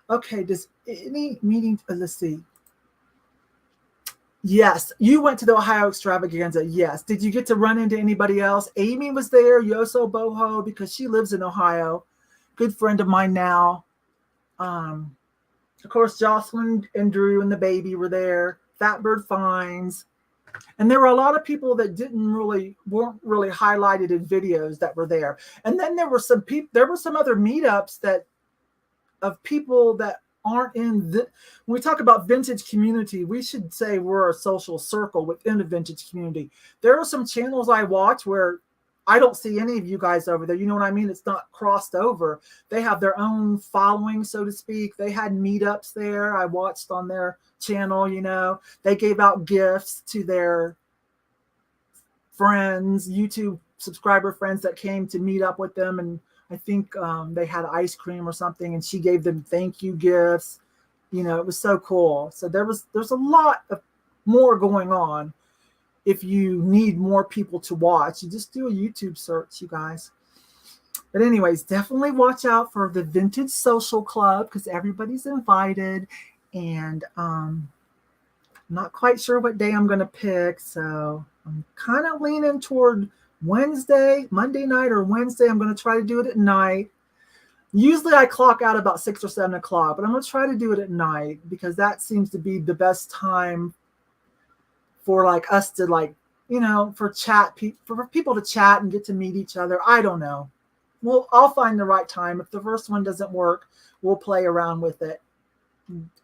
Okay, does any meeting, let's see. Yes, you went to the Ohio extravaganza. Yes. Did you get to run into anybody else? Amy was there, Yoso Boho, because she lives in Ohio. Good friend of mine now. Of course, Jocelyn and Drew and the baby were there. Fatbird Finds. And there were a lot of people that weren't really highlighted in videos that were there. And then there were some other meetups of people that aren't in when we talk about vintage community, we should say we're a social circle within a vintage community. There are some channels I watch where I don't see any of you guys over there. You know what I mean? It's not crossed over. They have their own following, so to speak. They had meetups there. I watched on their channel, they gave out gifts to their friends, YouTube subscriber friends that came to meet up with them. And I think they had ice cream or something, and she gave them thank you gifts. It was so cool. So there's a lot of more going on. If you need more people to watch, you just do a YouTube search, you guys. But anyways, definitely watch out for the Vintage Social Club because everybody's invited. And Not quite sure what day I'm going to pick. So I'm kind of leaning toward Monday night or Wednesday. I'm going to try to do it at night. Usually I clock out about 6 or 7 o'clock, but I'm going to try to do it at night because that seems to be the best time for like us to like, for people to chat and get to meet each other. I don't know. Well, I'll find the right time. If the first one doesn't work, we'll play around with it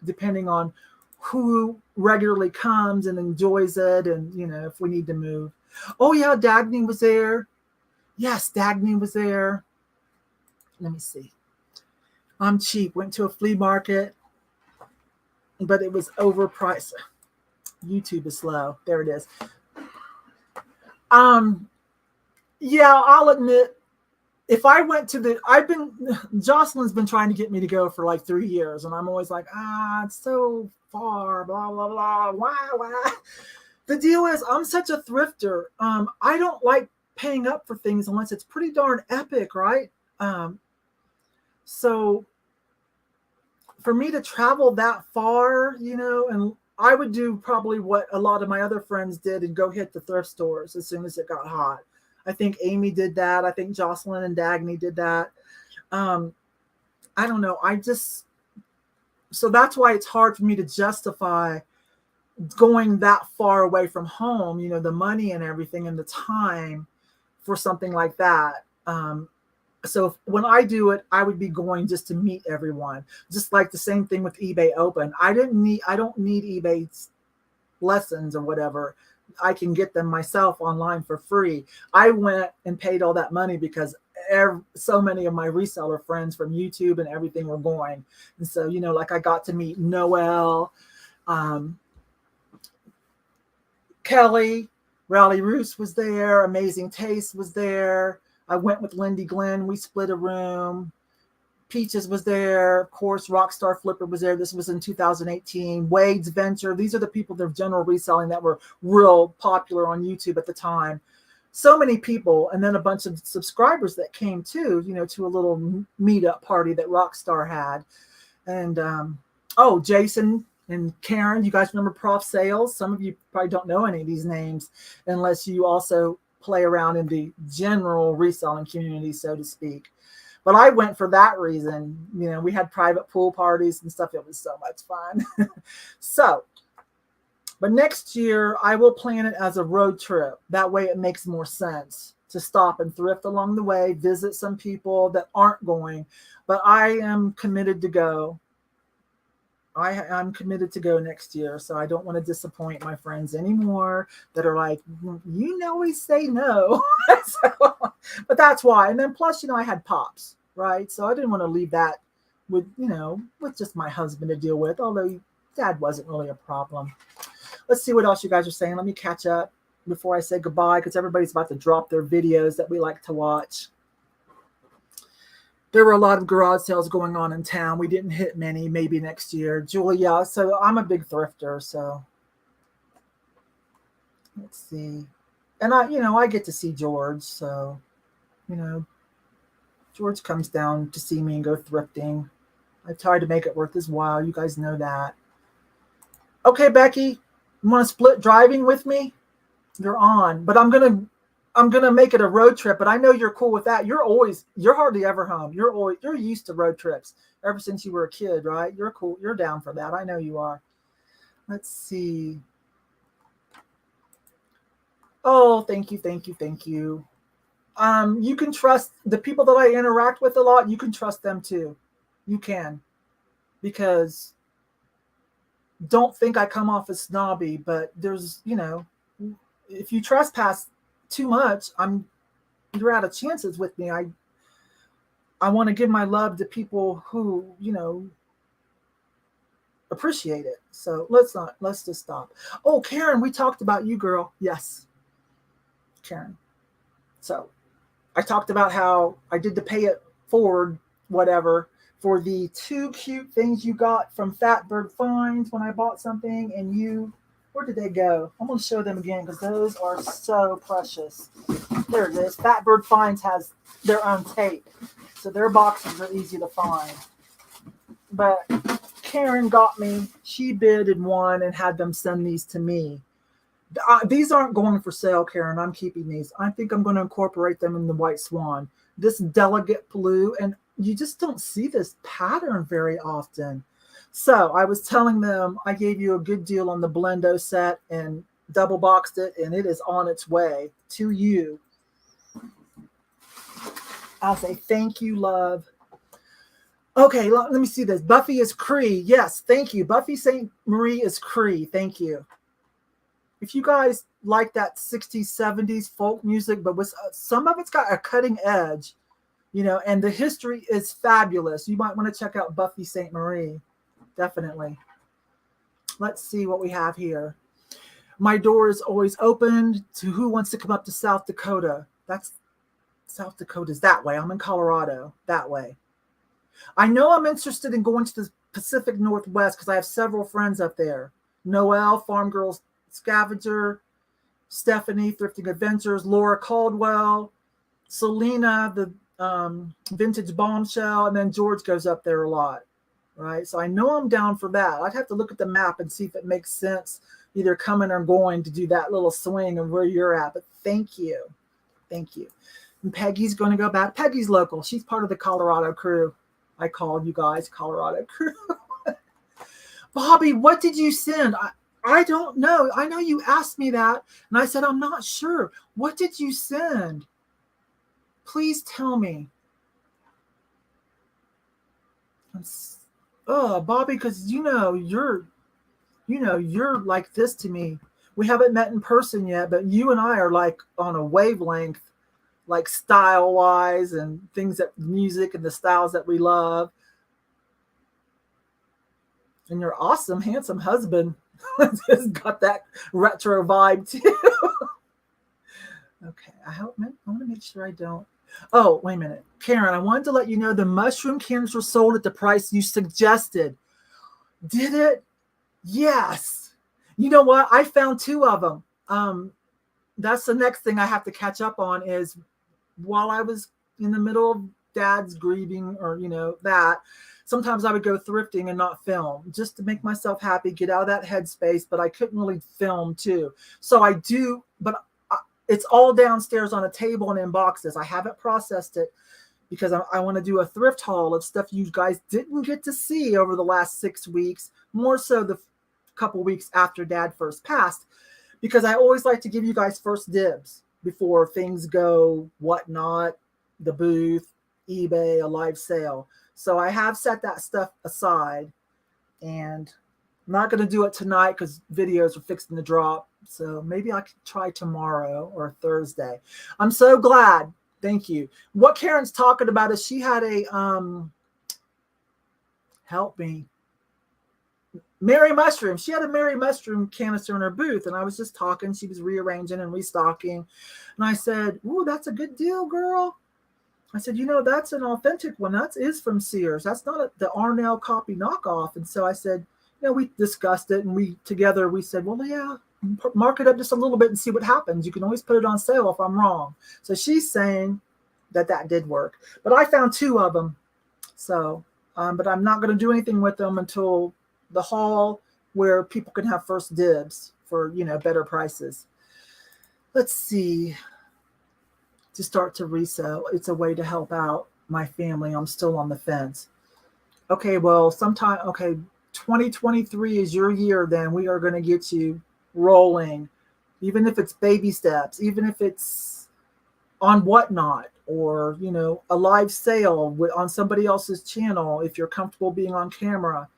depending on who regularly comes and enjoys it. And, if we need to move. Oh yeah. Dagny was there. Yes. Dagny was there. Let me see. I'm cheap. Went to a flea market, but it was overpriced. YouTube is slow. There it is. Yeah, I'll admit, if I went to Jocelyn's been trying to get me to go for like 3 years, and I'm always like, it's so far, blah, blah, blah, why? The deal is, I'm such a thrifter. I don't like paying up for things unless it's pretty darn epic, right? So for me to travel that far, and I would do probably what a lot of my other friends did and go hit the thrift stores as soon as it got hot. I think Amy did that. I think Jocelyn and Dagny did that. I don't know. So that's why it's hard for me to justify going that far away from home, the money and everything and the time for something like that. So when I do it, I would be going just to meet everyone. Just like the same thing with eBay Open. I don't need eBay's lessons or whatever. I can get them myself online for free. I went and paid all that money because so many of my reseller friends from YouTube and everything were going. And so, like I got to meet Noelle, Kelly, Rally Roos was there. Amazing Taste was there. I went with Lindy Glenn. We split a room. Peaches was there. Of course, Rockstar Flipper was there. This was in 2018. Wade's Venture. These are the people that are general reselling that were real popular on YouTube at the time. So many people. And then a bunch of subscribers that came too, to a little meetup party that Rockstar had. And, Jason and Karen, you guys remember Prof Sales? Some of you probably don't know any of these names unless you also play around in the general reselling community, so to speak. But I went for that reason. We had private pool parties and stuff. It was so much fun. But next year I will plan it as a road trip. That way it makes more sense to stop and thrift along the way, visit some people that aren't going. But I am committed to go. I'm committed to go next year, so I don't want to disappoint my friends anymore that are like, we say no. But that's why. And then plus, I had pops, right? So I didn't want to leave that with just my husband to deal with, although Dad wasn't really a problem. Let's see what else you guys are saying. Let me catch up before I say goodbye because everybody's about to drop their videos that we like to watch. There were a lot of garage sales going on in town. We didn't hit many, maybe next year. Julia, so I'm a big thrifter, so let's see. And I get to see George, so, George comes down to see me and go thrifting. I tried to make it worth his while. You guys know that. Okay, Becky, you want to split driving with me? You're on, but I'm going to make it a road trip, but I know you're cool with that. You're hardly ever home. You're used to road trips ever since you were a kid, right? You're cool. You're down for that. I know you are. Let's see. Oh, thank you. You can trust the people that I interact with a lot. You can trust them too. You can, because don't think I come off as snobby, but there's, if you trespass too much, you're out of chances with me. I want to give my love to people who, appreciate it. So let's just stop. Oh, Karen, we talked about you, girl. Yes, Karen. So I talked about how I did the pay it forward, whatever, for the 2 cute things you got from Fatbird Finds when I bought something, and where did they go? I'm going to show them again because those are so precious. There it is. Fatbird Finds has their own tape, so their boxes are easy to find. But Karen got me. She bid and won and had them send these to me. These aren't going for sale, Karen. I'm keeping these. I think I'm going to incorporate them in the White Swan. This delicate blue, and you just don't see this pattern very often. So I was telling them I gave you a good deal on the Blendo set and double boxed it, and it is on its way to you. I'll say thank you, love. Okay, let me see this. Buffy is Cree. Yes, thank you. Buffy St. Marie is Cree. Thank you. If you guys like that 60s, 70s folk music, but with some of it's got a cutting edge, you know, and the history is fabulous. You might want to check out Buffy St. Marie. Definitely. Let's see what we have here. My door is always open to who wants to come up to South Dakota. That's South Dakota's that way. I'm in Colorado, that way. I know I'm interested in going to the Pacific Northwest because I have several friends up there. Noelle, Farm Girls Scavenger, Stephanie, Thrifting Adventures, Laura Caldwell, Selena, the Vintage Bombshell, and then George goes up there a lot, right? So I know I'm down for that. I'd have to look at the map and see if it makes sense, either coming or going to do that little swing of where you're at. But thank you. Thank you. And Peggy's going to go back. Peggy's local. She's part of the Colorado crew. I called you guys Colorado crew. Bobby, what did you send? I don't know. I know you asked me that, and I said, I'm not sure. What did you send? Please tell me. Oh, Bobby, because you're like this to me. We haven't met in person yet, but you and I are like on a wavelength, like style-wise and things that music and the styles that we love. And your awesome, handsome husband just got that retro vibe too. Okay, I want to make sure I don't. Oh, wait a minute. Karen, I wanted to let you know the mushroom candles were sold at the price you suggested. Did it? Yes. You know what? I found 2 of them. That's the next thing I have to catch up on is while I was in the middle of Dad's grieving or, that, sometimes I would go thrifting and not film just to make myself happy, get out of that headspace, but I couldn't really film too. So I do, but it's all downstairs on a table and in boxes. I haven't processed it because I want to do a thrift haul of stuff you guys didn't get to see over the last 6 weeks, more so the couple weeks after Dad first passed, because I always like to give you guys first dibs before things go whatnot, the booth, eBay, a live sale. So I have set that stuff aside, and I'm not going to do it tonight because videos are fixing to drop. So maybe I could try tomorrow or Thursday. I'm so glad. Thank you. What Karen's talking about is she had a, help me, Mary Mushroom. She had a Mary Mushroom canister in her booth, and I was just talking. She was rearranging and restocking. And I said, ooh, that's a good deal, girl. I said, that's an authentic one. That is from Sears. That's not the Arnell copy knockoff. And so I said, we discussed it, and we said, well, yeah, mark it up just a little bit and see what happens. You can always put it on sale if I'm wrong. So she's saying that did work. But I found 2 of them. So, but I'm not going to do anything with them until the haul where people can have first dibs for, better prices. Let's see. To start to resell. It's a way to help out my family. I'm still on the fence. Okay, well, 2023 is your year, then we are going to get you rolling, even if it's baby steps, even if it's on Whatnot or, a live sale on somebody else's channel, if you're comfortable being on camera,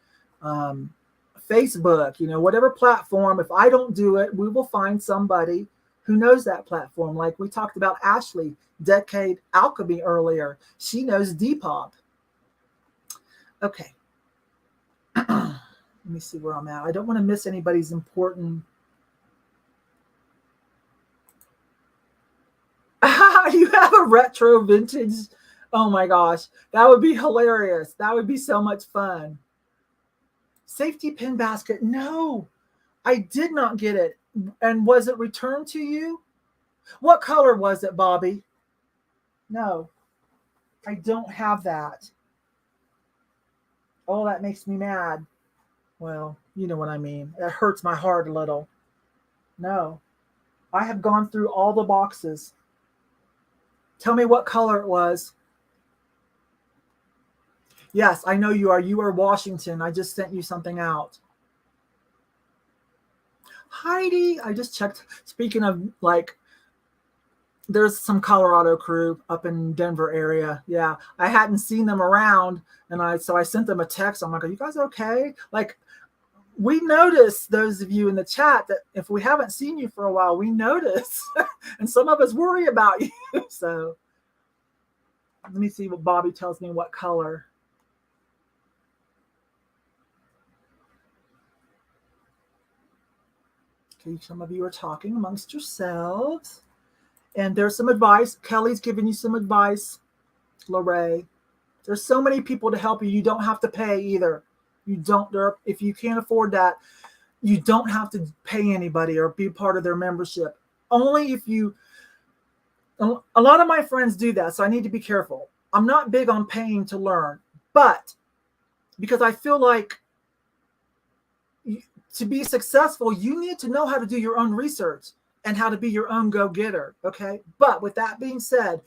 Facebook, whatever platform. If I don't do it, we will find somebody who knows that platform. Like we talked about Ashley, Decade Alchemy earlier. She knows Depop. Okay. Let me see where I'm at. I don't want to miss anybody's important. You have a retro vintage. Oh my gosh. That would be hilarious. That would be so much fun. Safety pin basket. No, I did not get it. And was it returned to you? What color was it, Bobby? No, I don't have that. Oh, that makes me mad. Well, you know what I mean. It hurts my heart a little. No, I have gone through all the boxes. Tell me what color it was. Yes, I know you are. You are Washington. I just sent you something out. Heidi, I just checked. Speaking of, like, there's some Colorado crew up in Denver area. Yeah, I hadn't seen them around, and I sent them a text. I'm like, "Are you guys okay?" Like, we notice, those of you in the chat, that if we haven't seen you for a while, we notice, and some of us worry about you. So let me see what Bobby tells me. What color? Okay, some of you are talking amongst yourselves. And there's some advice. Kelly's giving you some advice. Lorraine. There's so many people to help you. You don't have to pay either. You don't, if you can't afford that, you don't have to pay anybody or be part of their membership. Only if you, a lot of my friends do that, so I need to be careful. I'm not big on paying to learn, but because I feel like to be successful, you need to know how to do your own research and how to be your own go-getter, okay? But with that being said,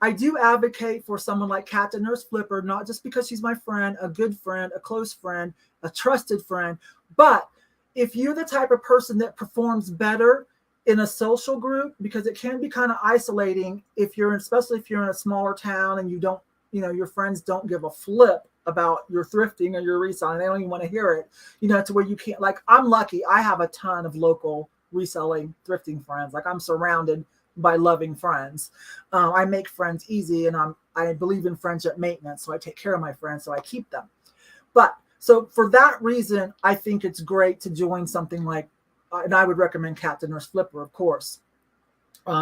I do advocate for someone like Kat the Nurse Flipper, not just because she's my friend, a good friend, a close friend, a trusted friend, but if you're the type of person that performs better in a social group, because it can be kind of isolating if you're, especially if you're in a smaller town and you don't, you know, your friends don't give a flip about your thrifting or your reselling. They don't even want to hear it, you know, to where you can't, like, I'm lucky. I have a ton of local reselling, thrifting friends. Like, I'm surrounded by loving friends. I make friends easy, and I believe in friendship maintenance. So I take care of my friends, so I keep them. But so for that reason, I think it's great to join something like, and I would recommend Kat the Nurse Flipper, of course,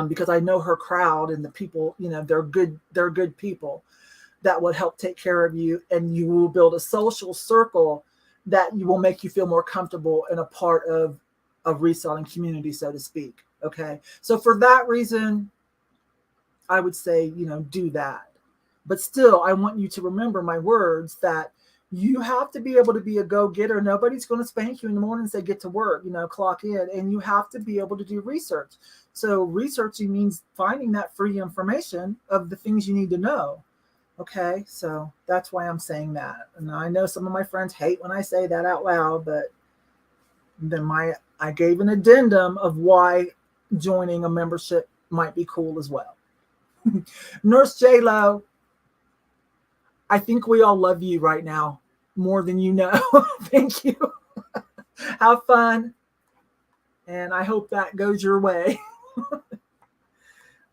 because I know her crowd and the people, you know, they're good people that would help take care of you, and you will build a social circle that you will make you feel more comfortable and a part of a reselling community, so to speak. Okay. So for that reason, I would say, you know, do that. But still, I want you to remember my words that you have to be able to be a go-getter. Nobody's going to spank you in the morning and say, get to work, you know, clock in. And you have to be able to do research. So researching means finding that free information of the things you need to know. Okay. So that's why I'm saying that. And I know some of my friends hate when I say that out loud, but then I gave an addendum of why joining a membership might be cool as well. Nurse J-Lo, I think we all love you right now more than you know. Thank you. Have fun. And I hope that goes your way.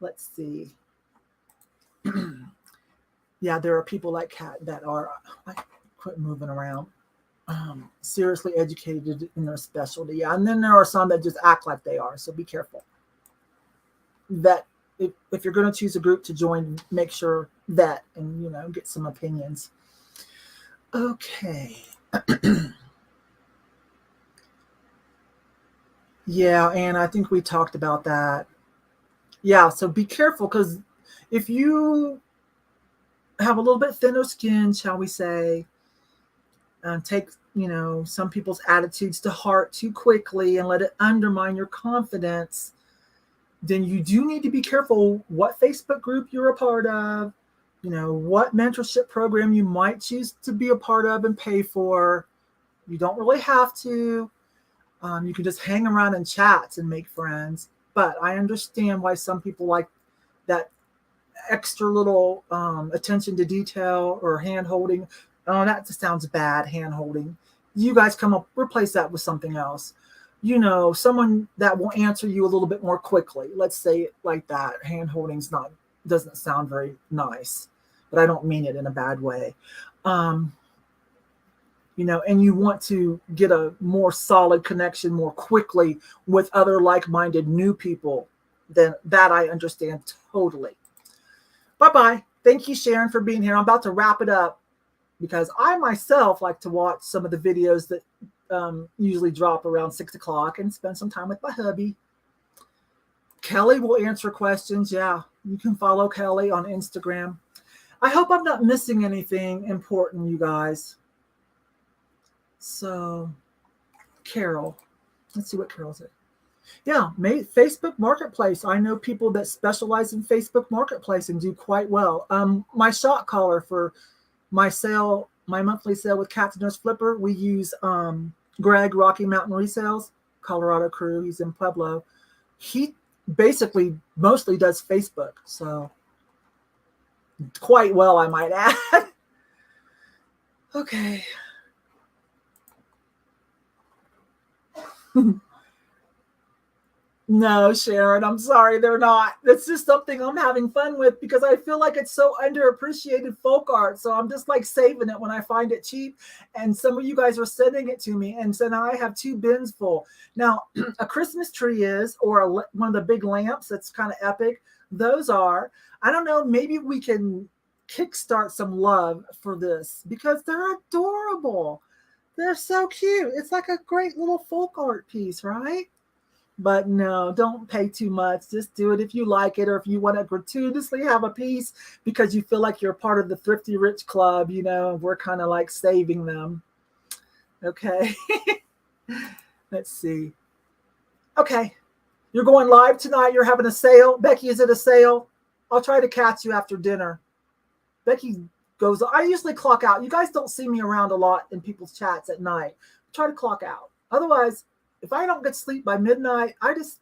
Let's see. Yeah, there are people like Kat that are, I quit moving around, seriously educated in their specialty. Yeah, and then there are some that just act like they are. So be careful. That if you're going to choose a group to join, make sure that, and, you know, get some opinions. Okay. Yeah, and I think we talked about that. Yeah, so be careful, because if you have a little bit thinner skin, shall we say, take, you know, some people's attitudes to heart too quickly and let it undermine your confidence, then you do need to be careful what Facebook group you're a part of, you know, what mentorship program you might choose to be a part of and pay for. You don't really have to. You can just hang around in chats and make friends. But I understand why some people like that extra little attention to detail or hand holding. Oh, that just sounds bad, hand holding. You guys come up, replace that with something else. You know, someone that will answer you a little bit more quickly. Let's say it like that. Hand holding's doesn't sound very nice, but I don't mean it in a bad way. You know, and you want to get a more solid connection more quickly with other like-minded new people, then that I understand totally. Bye-bye. Thank you, Sharon, for being here. I'm about to wrap it up because I myself like to watch some of the videos that usually drop around 6 o'clock and spend some time with my hubby. Kelly will answer questions. Yeah, you can follow Kelly on Instagram. I hope I'm not missing anything important, you guys. So Carol, let's see what Carol said. Yeah, Facebook Marketplace. I know people that specialize in Facebook Marketplace and do quite well. My shot caller for my sale, my monthly sale with Cat's Nose Flipper, we use Greg, Rocky Mountain Resales, Colorado crew. He's in Pueblo. He basically mostly does Facebook, so quite well, I might add. Okay. No, Sharon, I'm sorry, they're not. That's just something I'm having fun with because I feel like it's so underappreciated folk art. So I'm just like saving it when I find it cheap. And some of you guys are sending it to me. And so now I have 2 bins full. Now, a Christmas tree is, or one of the big lamps that's kind of epic. Those are, I don't know, maybe we can kickstart some love for this because they're adorable. They're so cute. It's like a great little folk art piece, right? But no, don't pay too much. Just do it if you like it, or if you want to gratuitously have a piece because you feel like you're part of the Thrifty Rich Club, you know, we're kind of like saving them. Okay. Let's see. Okay. You're going live tonight. You're having a sale. Becky, is it a sale? I'll try to catch you after dinner. Becky goes, I usually clock out. You guys don't see me around a lot in people's chats at night. Try to clock out. Otherwise, if I don't get sleep by midnight, I just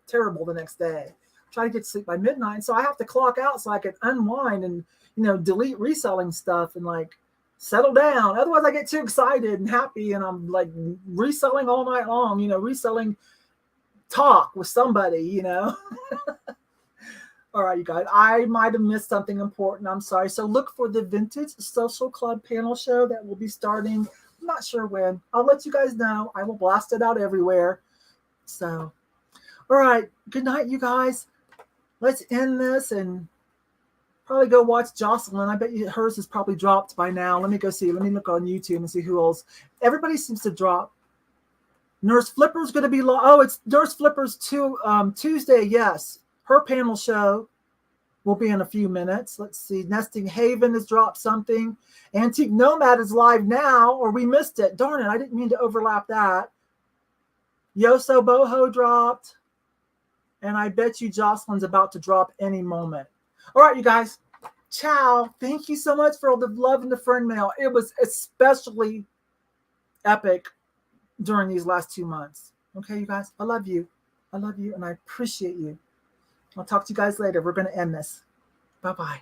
terrible the next day. Try to get sleep by midnight. So I have to clock out so I can unwind and, you know, delete reselling stuff and like settle down. Otherwise I get too excited and happy and I'm like reselling all night long, you know, reselling talk with somebody, you know. All right, you guys, I might have missed something important. I'm sorry. So look for the Vintage Social Club panel show that will be starting. I'm not sure when. I'll let you guys know. I will blast it out everywhere. So, all right. Good night, you guys. Let's end this and probably go watch Jocelyn. I bet you hers is probably dropped by now. Let me go see. Let me look on YouTube and see who else. Everybody seems to drop. Nurse Flipper's going to be oh, it's Nurse Flipper's Tuesday. Yes, her panel show will be in a few minutes. Let's see. Nesting Haven has dropped something. Antique Nomad is live now, or we missed it. Darn it, I didn't mean to overlap that. Yoso Boho dropped. And I bet you Jocelyn's about to drop any moment. All right, you guys. Ciao. Thank you so much for all the love and the friend mail. It was especially epic during these last 2 months. Okay, you guys. I love you. I love you, and I appreciate you. I'll talk to you guys later. We're going to end this. Bye-bye.